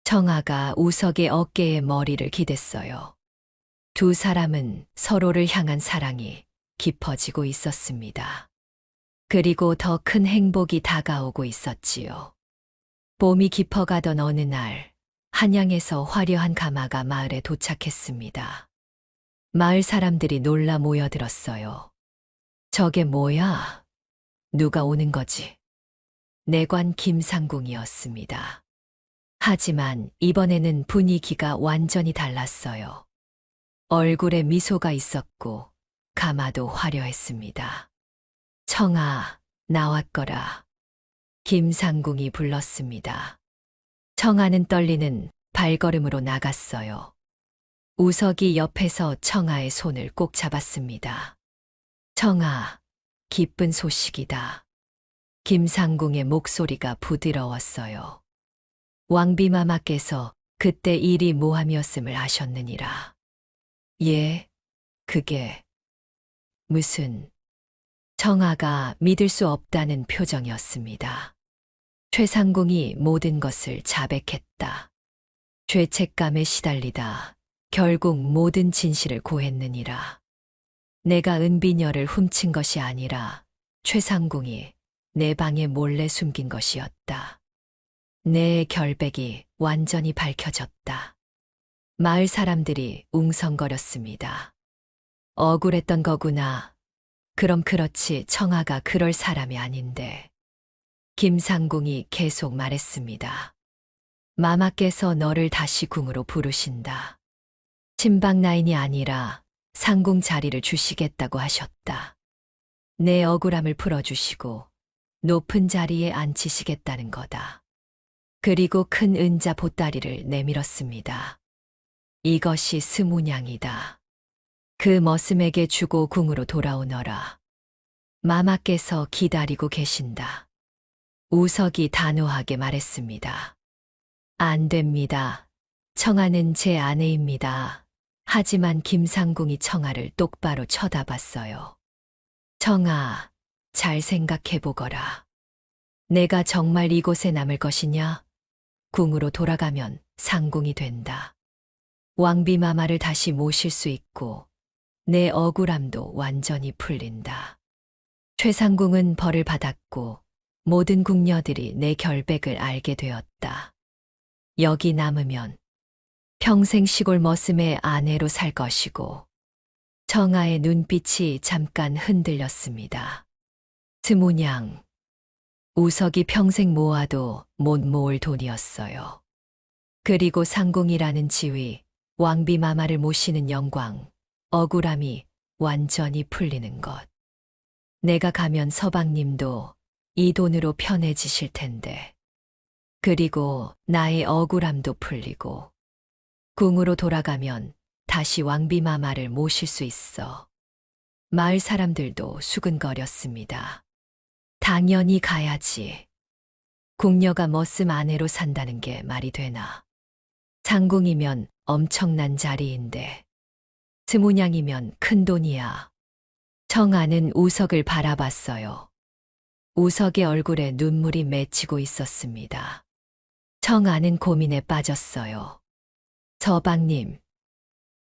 청아가 우석의 어깨에 머리를 기댔어요. 두 사람은 서로를 향한 사랑이 깊어지고 있었습니다. 그리고 더 큰 행복이 다가오고 있었지요. 봄이 깊어가던 어느 날, 한양에서 화려한 가마가 마을에 도착했습니다. 마을 사람들이 놀라 모여들었어요. 저게 뭐야? 누가 오는 거지? 내관 김상궁이었습니다. 하지만 이번에는 분위기가 완전히 달랐어요. 얼굴에 미소가 있었고 가마도 화려했습니다. 청아, 나왔거라. 김상궁이 불렀습니다. 청아는 떨리는 발걸음으로 나갔어요. 우석이 옆에서 청아의 손을 꼭 잡았습니다. 청아, 기쁜 소식이다. 김상궁의 목소리가 부드러웠어요. 왕비마마께서 그때 일이 모함이었음을 아셨느니라. 예, 그게 무슨... 청아가 믿을 수 없다는 표정이었습니다. 최상궁이 모든 것을 자백했다. 죄책감에 시달리다 결국 모든 진실을 고했느니라. 내가 은비녀를 훔친 것이 아니라 최상궁이 내 방에 몰래 숨긴 것이었다. 내 결백이 완전히 밝혀졌다. 마을 사람들이 웅성거렸습니다. 억울했던 거구나. 그럼 그렇지, 청아가 그럴 사람이 아닌데. 김상궁이 계속 말했습니다. 마마께서 너를 다시 궁으로 부르신다. 친박라인이 아니라 상궁 자리를 주시겠다고 하셨다. 내 억울함을 풀어주시고 높은 자리에 앉히시겠다는 거다. 그리고 큰 은자 보따리를 내밀었습니다. 이것이 스문양이다. 그 머슴에게 주고 궁으로 돌아오너라. 마마께서 기다리고 계신다. 우석이 단호하게 말했습니다. 안 됩니다. 청아는 제 아내입니다. 하지만 김상궁이 청아를 똑바로 쳐다봤어요. 청아, 잘 생각해보거라. 내가 정말 이곳에 남을 것이냐? 궁으로 돌아가면 상궁이 된다. 왕비마마를 다시 모실 수 있고 내 억울함도 완전히 풀린다. 최상궁은 벌을 받았고 모든 궁녀들이 내 결백을 알게 되었다. 여기 남으면 평생 시골 머슴의 아내로 살 것이고, 청아의 눈빛이 잠깐 흔들렸습니다. 스무냥, 우석이 평생 모아도 못 모을 돈이었어요. 그리고 상궁이라는 지위, 왕비마마를 모시는 영광, 억울함이 완전히 풀리는 것. 내가 가면 서방님도 이 돈으로 편해지실 텐데. 그리고 나의 억울함도 풀리고, 궁으로 돌아가면 다시 왕비마마를 모실 수 있어. 마을 사람들도 수근거렸습니다. 당연히 가야지. 궁녀가 머슴 아내로 산다는 게 말이 되나. 상궁이면 엄청난 자리인데, 스무냥이면 큰 돈이야. 청아는 우석을 바라봤어요. 우석의 얼굴에 눈물이 맺히고 있었습니다. 청아는 고민에 빠졌어요. 서방님,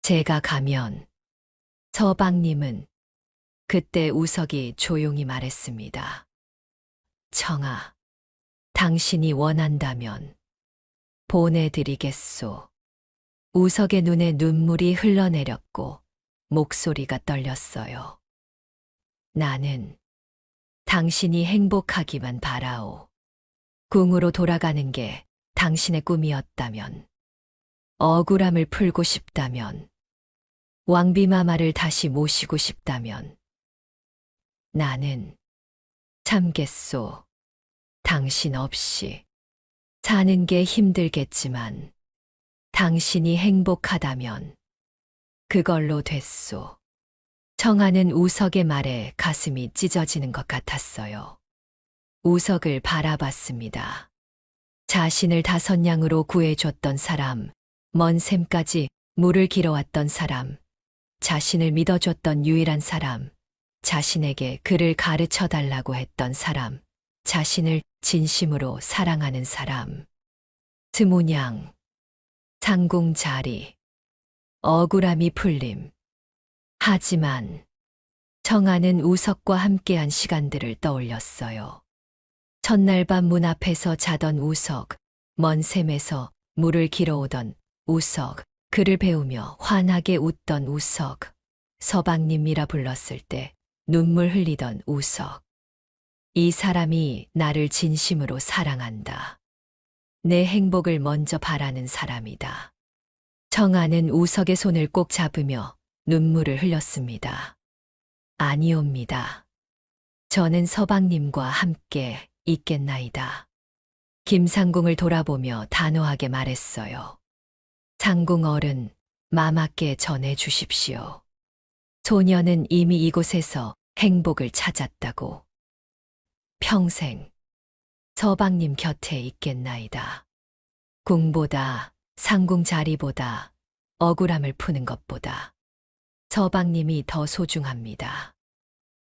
제가 가면. 서방님은 그때 우석이 조용히 말했습니다. 청아, 당신이 원한다면 보내드리겠소. 우석의 눈에 눈물이 흘러내렸고 목소리가 떨렸어요. 나는 당신이 행복하기만 바라오. 궁으로 돌아가는 게 당신의 꿈이었다면, 억울함을 풀고 싶다면, 왕비마마를 다시 모시고 싶다면, 나는 참겠소. 당신 없이 사는 게 힘들겠지만, 당신이 행복하다면 그걸로 됐소. 청아는 우석의 말에 가슴이 찢어지는 것 같았어요. 우석을 바라봤습니다. 자신을 5냥으로 구해줬던 사람, 먼 샘까지 물을 길어왔던 사람, 자신을 믿어줬던 유일한 사람, 자신에게 글을 가르쳐 달라고 했던 사람, 자신을 진심으로 사랑하는 사람. 스무냥, 상궁 자리, 억울함이 풀림. 하지만 청아는 우석과 함께한 시간들을 떠올렸어요. 첫날 밤 문 앞에서 자던 우석, 먼 샘에서 물을 길어오던 우석, 글을 배우며 환하게 웃던 우석, 서방님이라 불렀을 때 눈물 흘리던 우석. 이 사람이 나를 진심으로 사랑한다. 내 행복을 먼저 바라는 사람이다. 청아는 우석의 손을 꼭 잡으며 눈물을 흘렸습니다. 아니옵니다. 저는 서방님과 함께 있겠나이다. 김상궁을 돌아보며 단호하게 말했어요. 상궁 어른, 마마께 전해 주십시오. 소녀는 이미 이곳에서 행복을 찾았다고. 평생 서방님 곁에 있겠나이다. 궁보다, 상궁 자리보다, 억울함을 푸는 것보다 서방님이 더 소중합니다.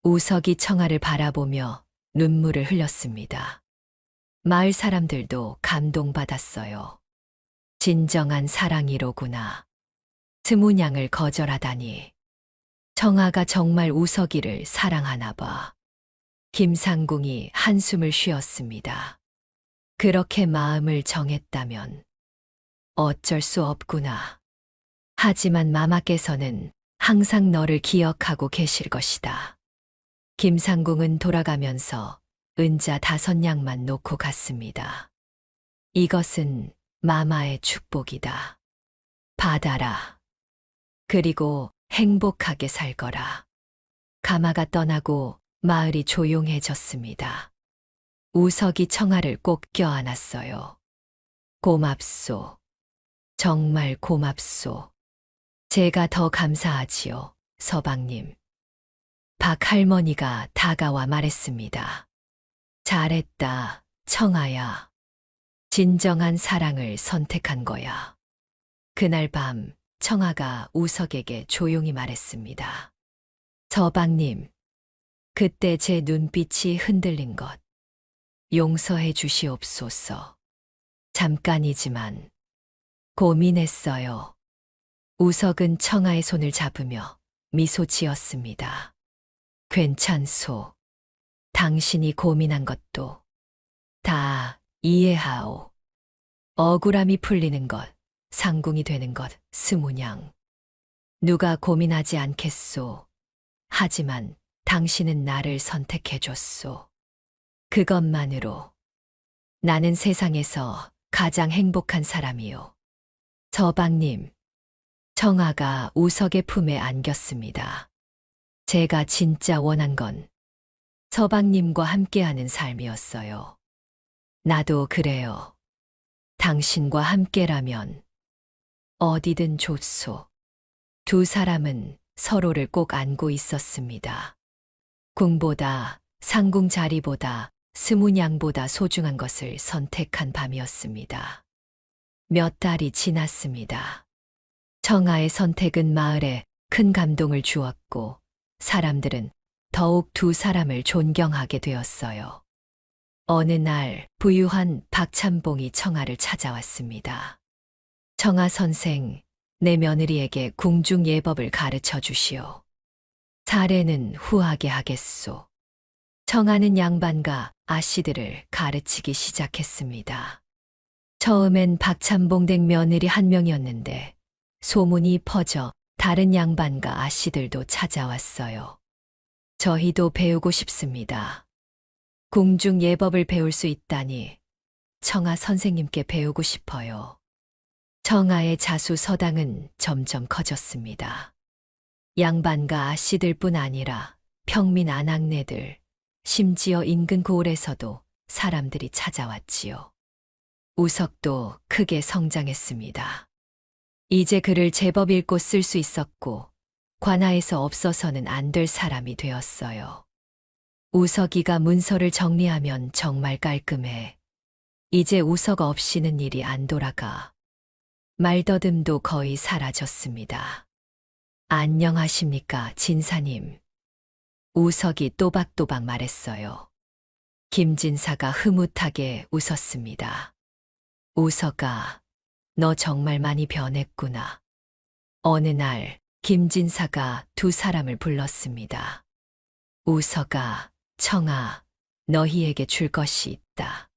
우석이 청아를 바라보며 눈물을 흘렸습니다. 마을 사람들도 감동받았어요. 진정한 사랑이로구나. 스무냥을 거절하다니. 청아가 정말 우석이를 사랑하나 봐. 김상궁이 한숨을 쉬었습니다. 그렇게 마음을 정했다면 어쩔 수 없구나. 하지만 마마께서는 항상 너를 기억하고 계실 것이다. 김상궁은 돌아가면서 은자 5냥만 놓고 갔습니다. 이것은 마마의 축복이다. 받아라. 그리고 행복하게 살거라. 가마가 떠나고 마을이 조용해졌습니다. 우석이 청아를 꼭 껴안았어요. 고맙소. 정말 고맙소. 제가 더 감사하지요, 서방님. 박할머니가 다가와 말했습니다. 잘했다, 청아야. 진정한 사랑을 선택한 거야. 그날 밤 청아가 우석에게 조용히 말했습니다. 서방님, 그때 제 눈빛이 흔들린 것 용서해 주시옵소서. 잠깐이지만 고민했어요. 우석은 청아의 손을 잡으며 미소 지었습니다. 괜찮소. 당신이 고민한 것도 다 이해하오. 억울함이 풀리는 것, 상궁이 되는 것, 스무냥. 누가 고민하지 않겠소. 하지만 당신은 나를 선택해줬소. 그것만으로 나는 세상에서 가장 행복한 사람이요. 서방님, 청아가 우석의 품에 안겼습니다. 제가 진짜 원한 건 서방님과 함께하는 삶이었어요. 나도 그래요. 당신과 함께라면 어디든 좋소. 두 사람은 서로를 꼭 안고 있었습니다. 궁보다, 상궁 자리보다, 스문양보다 소중한 것을 선택한 밤이었습니다. 몇 달이 지났습니다. 청아의 선택은 마을에 큰 감동을 주었고, 사람들은 더욱 두 사람을 존경하게 되었어요. 어느 날 부유한 박찬봉이 청아를 찾아왔습니다. 청아 선생, 내 며느리에게 궁중 예법을 가르쳐 주시오. 사례는 후하게 하겠소. 청아는 양반과 아씨들을 가르치기 시작했습니다. 처음엔 박찬봉 댁 며느리 한 명이었는데 소문이 퍼져 다른 양반과 아씨들도 찾아왔어요. 저희도 배우고 싶습니다. 궁중 예법을 배울 수 있다니 청아 선생님께 배우고 싶어요. 청아의 자수서당은 점점 커졌습니다. 양반과 아씨들뿐 아니라 평민 아낙네들, 심지어 인근 고을에서도 사람들이 찾아왔지요. 우석도 크게 성장했습니다. 이제 글을 제법 읽고 쓸 수 있었고 관아에서 없어서는 안 될 사람이 되었어요. 우석이가 문서를 정리하면 정말 깔끔해. 이제 우석 없이는 일이 안 돌아가. 말더듬도 거의 사라졌습니다. 안녕하십니까, 진사님. 우석이 또박또박 말했어요. 김진사가 흐뭇하게 웃었습니다. 우석아, 너 정말 많이 변했구나. 어느 날 김진사가 두 사람을 불렀습니다. 우석아, 청아, 너희에게 줄 것이 있다.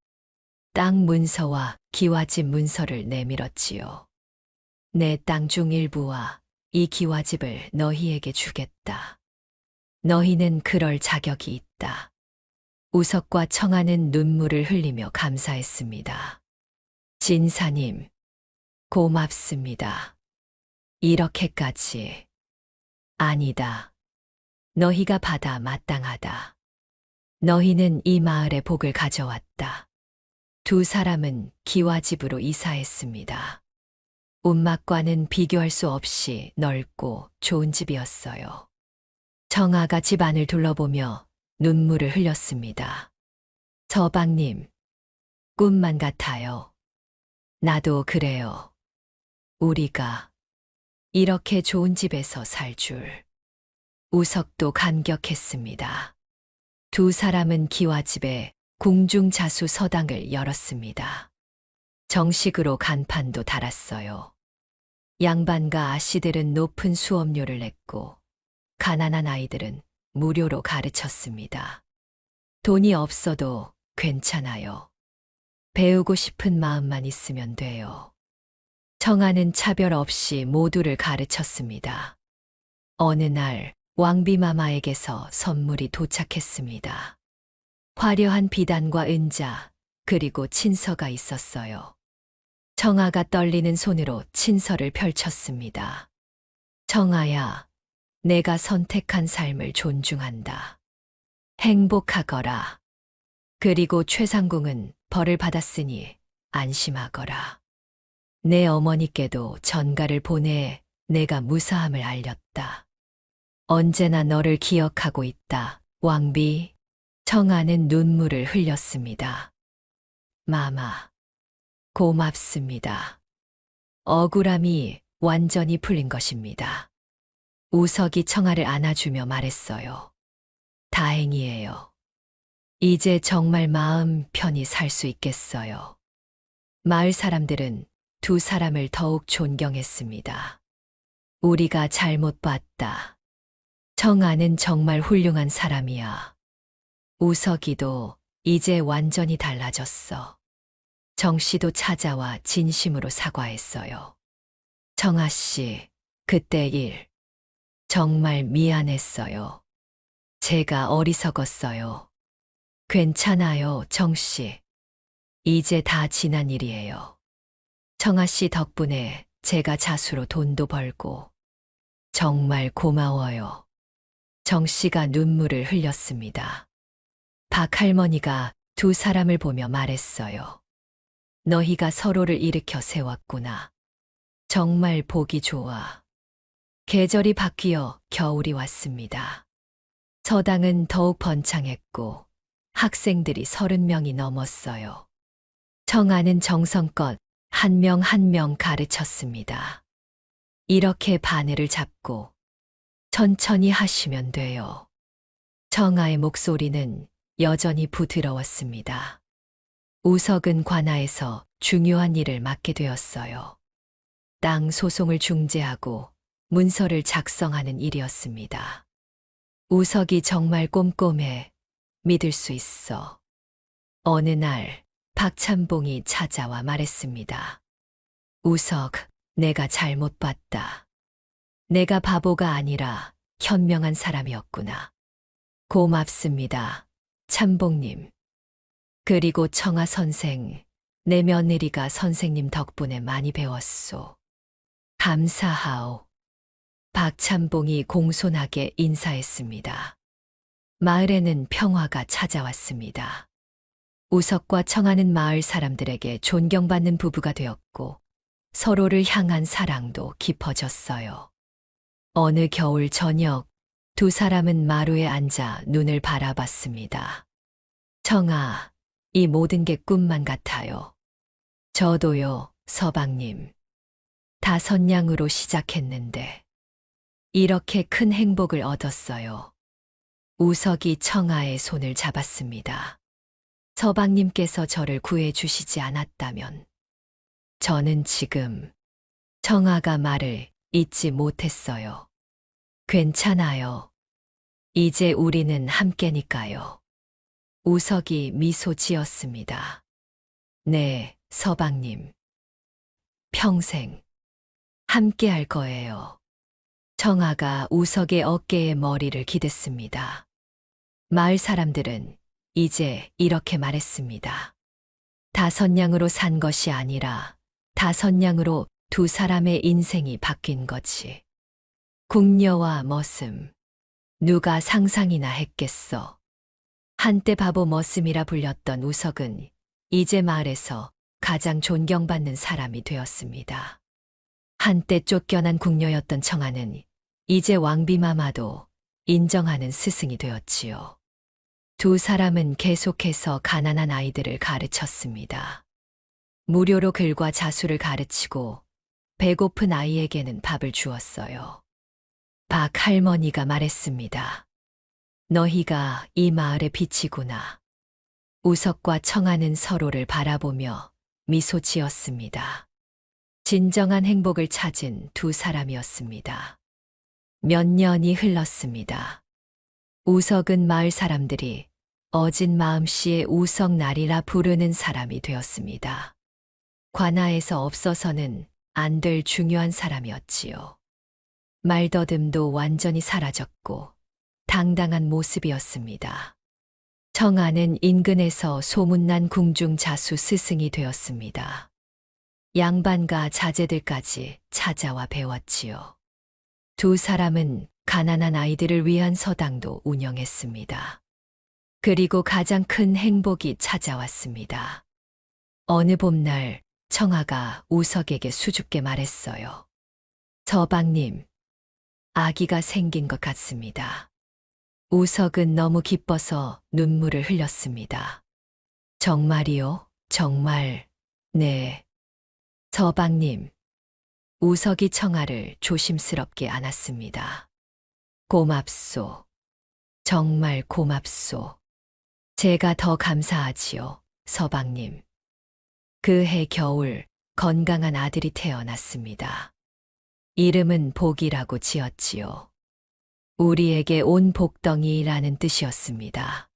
땅 문서와 기와집 문서를 내밀었지요. 내 땅 중 일부와 이 기와집을 너희에게 주겠다. 너희는 그럴 자격이 있다. 우석과 청아는 눈물을 흘리며 감사했습니다. 진사님, 고맙습니다. 이렇게까지. 아니다. 너희가 받아 마땅하다. 너희는 이 마을의 복을 가져왔다. 두 사람은 기와집으로 이사했습니다. 움막과는 비교할 수 없이 넓고 좋은 집이었어요. 청아가 집 안을 둘러보며 눈물을 흘렸습니다. 서방님, 꿈만 같아요. 나도 그래요. 우리가 이렇게 좋은 집에서 살 줄. 우석도 감격했습니다. 두 사람은 기와집에 궁중자수 서당을 열었습니다. 정식으로 간판도 달았어요. 양반과 아씨들은 높은 수업료를 냈고 가난한 아이들은 무료로 가르쳤습니다. 돈이 없어도 괜찮아요. 배우고 싶은 마음만 있으면 돼요. 청아는 차별 없이 모두를 가르쳤습니다. 어느 날 왕비마마에게서 선물이 도착했습니다. 화려한 비단과 은자, 그리고 친서가 있었어요. 청아가 떨리는 손으로 친서를 펼쳤습니다. 청아야, 내가 선택한 삶을 존중한다. 행복하거라. 그리고 최상궁은 벌을 받았으니 안심하거라. 내 어머니께도 전가를 보내 내가 무사함을 알렸다. 언제나 너를 기억하고 있다, 왕비. 청아는 눈물을 흘렸습니다. 마마, 고맙습니다. 억울함이 완전히 풀린 것입니다. 우석이 청아를 안아주며 말했어요. 다행이에요. 이제 정말 마음 편히 살 수 있겠어요. 마을 사람들은 두 사람을 더욱 존경했습니다. 우리가 잘못 봤다. 청아는 정말 훌륭한 사람이야. 우석이도 이제 완전히 달라졌어. 정 씨도 찾아와 진심으로 사과했어요. 정아 씨, 그때 일 정말 미안했어요. 제가 어리석었어요. 괜찮아요, 정 씨. 이제 다 지난 일이에요. 정아 씨 덕분에 제가 자수로 돈도 벌고 정말 고마워요. 정 씨가 눈물을 흘렸습니다. 박 할머니가 두 사람을 보며 말했어요. 너희가 서로를 일으켜 세웠구나. 정말 보기 좋아. 계절이 바뀌어 겨울이 왔습니다. 서당은 더욱 번창했고 학생들이 30명이 넘었어요. 정아는 정성껏 한 명 한 명 가르쳤습니다. 이렇게 바늘을 잡고 천천히 하시면 돼요. 정아의 목소리는 여전히 부드러웠습니다. 우석은 관아에서 중요한 일을 맡게 되었어요. 땅 소송을 중재하고 문서를 작성하는 일이었습니다. 우석이 정말 꼼꼼해. 믿을 수 있어. 어느 날 박찬봉이 찾아와 말했습니다. 우석, 내가 잘못 봤다. 내가 바보가 아니라 현명한 사람이었구나. 고맙습니다, 찬봉님. 그리고 청아 선생, 내 며느리가 선생님 덕분에 많이 배웠소. 감사하오. 박찬봉이 공손하게 인사했습니다. 마을에는 평화가 찾아왔습니다. 우석과 청아는 마을 사람들에게 존경받는 부부가 되었고 서로를 향한 사랑도 깊어졌어요. 어느 겨울 저녁 두 사람은 마루에 앉아 눈을 바라봤습니다. 청아, 이 모든 게 꿈만 같아요. 저도요, 서방님. 5냥으로 시작했는데 이렇게 큰 행복을 얻었어요. 우석이 청아의 손을 잡았습니다. 서방님께서 저를 구해주시지 않았다면 저는 지금 청아가 말을 잊지 못했어요. 괜찮아요. 이제 우리는 함께니까요. 우석이 미소 지었습니다. 네, 서방님. 평생 함께 할 거예요. 청아가 우석의 어깨에 머리를 기댔습니다. 마을 사람들은 이제 이렇게 말했습니다. 5냥으로 산 것이 아니라 5냥으로 두 사람의 인생이 바뀐 거지. 궁녀와 머슴. 누가 상상이나 했겠어. 한때 바보 머슴이라 불렸던 우석은 이제 마을에서 가장 존경받는 사람이 되었습니다. 한때 쫓겨난 궁녀였던 청아는 이제 왕비마마도 인정하는 스승이 되었지요. 두 사람은 계속해서 가난한 아이들을 가르쳤습니다. 무료로 글과 자수를 가르치고 배고픈 아이에게는 밥을 주었어요. 박 할머니가 말했습니다. 너희가 이 마을의 빛이구나. 우석과 청아는 서로를 바라보며 미소 지었습니다. 진정한 행복을 찾은 두 사람이었습니다. 몇 년이 흘렀습니다. 우석은 마을 사람들이 어진 마음씨의 우석날이라 부르는 사람이 되었습니다. 관아에서 없어서는 안 될 중요한 사람이었지요. 말더듬도 완전히 사라졌고 당당한 모습이었습니다. 청아는 인근에서 소문난 궁중자수 스승이 되었습니다. 양반과 자제들까지 찾아와 배웠지요. 두 사람은 가난한 아이들을 위한 서당도 운영했습니다. 그리고 가장 큰 행복이 찾아왔습니다. 어느 봄날 청아가 우석에게 수줍게 말했어요. 서방님, 아기가 생긴 것 같습니다. 우석은 너무 기뻐서 눈물을 흘렸습니다. 정말이요? 정말, 네. 서방님, 우석이 청아를 조심스럽게 안았습니다. 고맙소. 정말 고맙소. 제가 더 감사하지요, 서방님. 그해 겨울 건강한 아들이 태어났습니다. 이름은 복이라고 지었지요. 우리에게 온 복덩이라는 뜻이었습니다.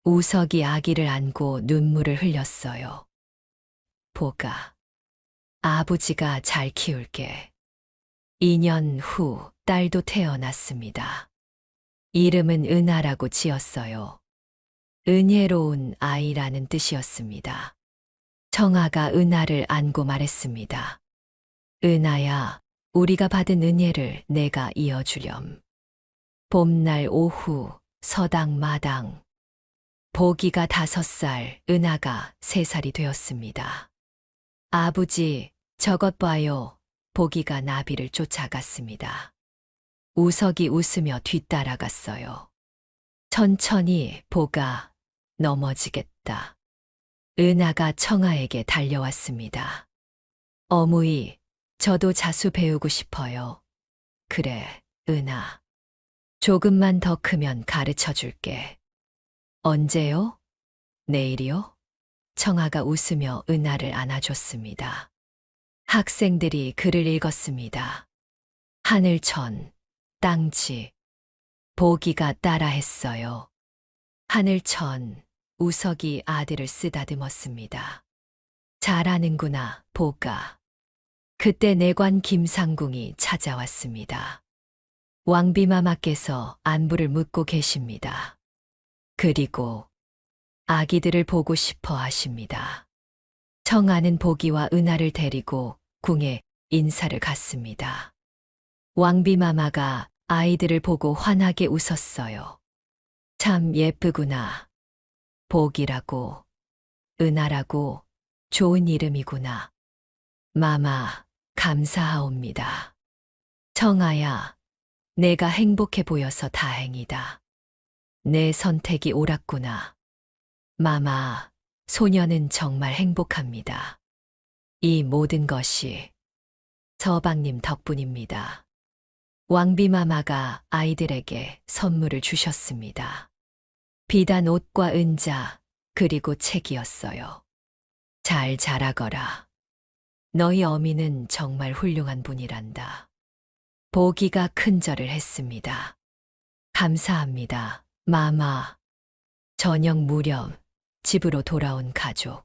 우석이 아기를 안고 눈물을 흘렸어요. 보가. 아버지가 잘 키울게. 2년 후 딸도 태어났습니다. 이름은 은하라고 지었어요. 은혜로운 아이라는 뜻이었습니다. 청아가 은하를 안고 말했습니다. 은하야, 우리가 받은 은혜를 내가 이어주렴. 봄날 오후 서당 마당. 보기가 5살, 은하가 3살이 되었습니다. 아버지, 저것 봐요. 보기가 나비를 쫓아갔습니다. 우석이 웃으며 뒤따라갔어요. 천천히 보가 넘어지겠다. 은하가 청아에게 달려왔습니다. 어머니, 저도 자수 배우고 싶어요. 그래, 은하. 조금만 더 크면 가르쳐 줄게. 언제요? 내일이요? 청아가 웃으며 은하를 안아줬습니다. 학생들이 글을 읽었습니다. 하늘천, 땅지. 보기가 따라했어요. 하늘천, 우석이 아들을 쓰다듬었습니다. 잘하는구나, 보가. 그때 내관 김상궁이 찾아왔습니다. 왕비마마께서 안부를 묻고 계십니다. 그리고 아기들을 보고 싶어 하십니다. 청아는 보기와 은하를 데리고 궁에 인사를 갔습니다. 왕비마마가 아이들을 보고 환하게 웃었어요. 참 예쁘구나. 보기라고, 은하라고, 좋은 이름이구나. 마마, 감사하옵니다. 청아야, 내가 행복해 보여서 다행이다. 내 선택이 옳았구나. 마마, 소녀는 정말 행복합니다. 이 모든 것이 서방님 덕분입니다. 왕비마마가 아이들에게 선물을 주셨습니다. 비단 옷과 은자, 그리고 책이었어요. 잘 자라거라. 너희 어미는 정말 훌륭한 분이란다. 보기가 큰절을 했습니다. 감사합니다, 마마. 저녁 무렵 집으로 돌아온 가족.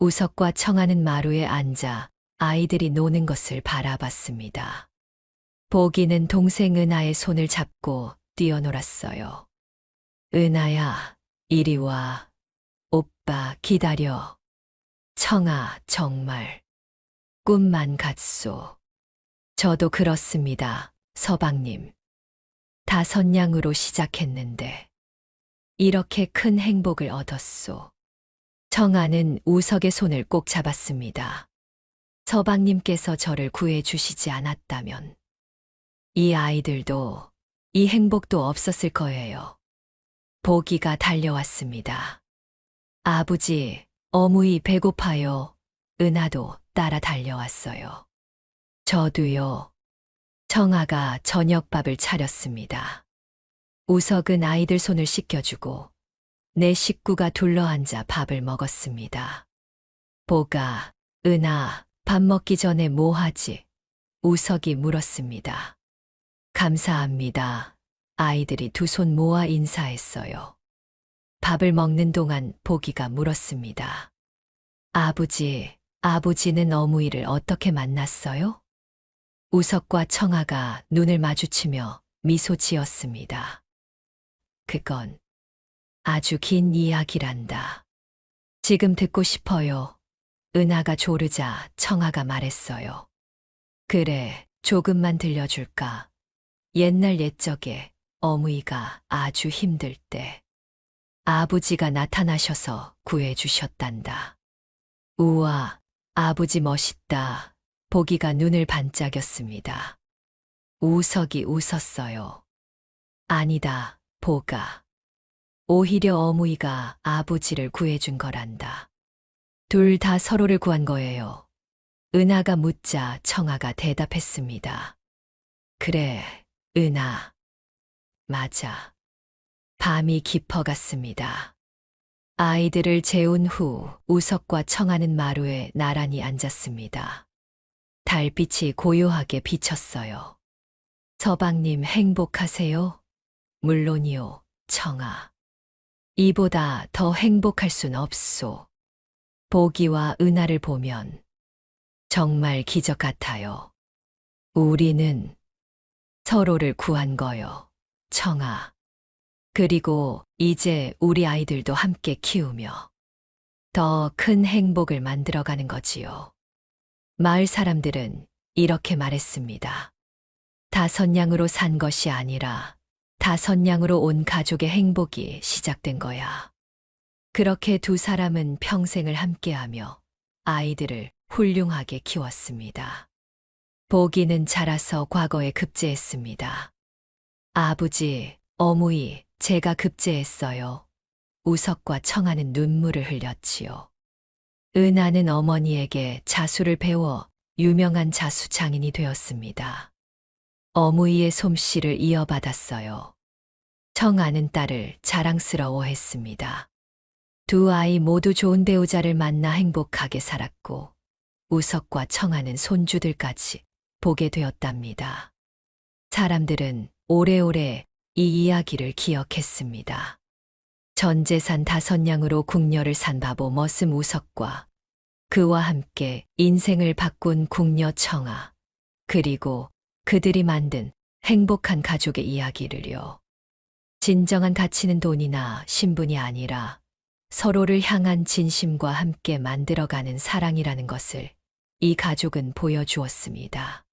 우석과 청아는 마루에 앉아 아이들이 노는 것을 바라봤습니다. 보기는 동생 은하의 손을 잡고 뛰어놀았어요. 은하야, 이리 와. 오빠 기다려. 청아, 정말 꿈만 같소. 저도 그렇습니다, 서방님. 5냥으로 시작했는데 이렇게 큰 행복을 얻었소. 청아는 우석의 손을 꼭 잡았습니다. 서방님께서 저를 구해주시지 않았다면 이 아이들도 이 행복도 없었을 거예요. 보기가 달려왔습니다. 아버지, 어무이 배고파요. 은하도 따라 달려왔어요. 저도요. 청아가 저녁밥을 차렸습니다. 우석은 아이들 손을 씻겨주고 내 식구가 둘러앉아 밥을 먹었습니다. 보가, 은하, 밥 먹기 전에 뭐 하지? 우석이 물었습니다. 감사합니다. 아이들이 2손 모아 인사했어요. 밥을 먹는 동안 보기가 물었습니다. 아버지는 어무이를 어떻게 만났어요? 우석과 청아가 눈을 마주치며 미소 지었습니다. 그건 아주 긴 이야기란다. 지금 듣고 싶어요. 은하가 조르자 청아가 말했어요. 그래, 조금만 들려줄까? 옛날 옛적에 어무이가 아주 힘들 때 아버지가 나타나셔서 구해주셨단다. 우와, 아버지 멋있다. 보기가 눈을 반짝였습니다. 우석이 웃었어요. 아니다, 보가. 오히려 어무이가 아버지를 구해준 거란다. 둘 다 서로를 구한 거예요. 은하가 묻자 청아가 대답했습니다. 그래, 은하. 맞아. 밤이 깊어갔습니다. 아이들을 재운 후 우석과 청아는 마루에 나란히 앉았습니다. 달빛이 고요하게 비쳤어요. 서방님 행복하세요? 물론이요, 청아. 이보다 더 행복할 순 없소. 보기와 은하를 보면 정말 기적 같아요. 우리는 서로를 구한 거요. 청아. 그리고 이제 우리 아이들도 함께 키우며 더 큰 행복을 만들어가는 거지요. 마을 사람들은 이렇게 말했습니다. 5냥으로 산 것이 아니라 5냥으로 온 가족의 행복이 시작된 거야. 그렇게 두 사람은 평생을 함께하며 아이들을 훌륭하게 키웠습니다. 보기는 자라서 과거에 급제했습니다. 아버지, 어머니, 제가 급제했어요. 우석과 청아는 눈물을 흘렸지요. 은하는 어머니에게 자수를 배워 유명한 자수 장인이 되었습니다. 어머니의 솜씨를 이어받았어요. 청아는 딸을 자랑스러워했습니다. 두 아이 모두 좋은 배우자를 만나 행복하게 살았고 우석과 청아는 손주들까지 보게 되었답니다. 사람들은 오래오래 이 이야기를 기억했습니다. 전 재산 5냥으로 궁녀를 산 바보 머슴 우석과 그와 함께 인생을 바꾼 궁녀 청아, 그리고 그들이 만든 행복한 가족의 이야기를요. 진정한 가치는 돈이나 신분이 아니라 서로를 향한 진심과 함께 만들어가는 사랑이라는 것을 이 가족은 보여주었습니다.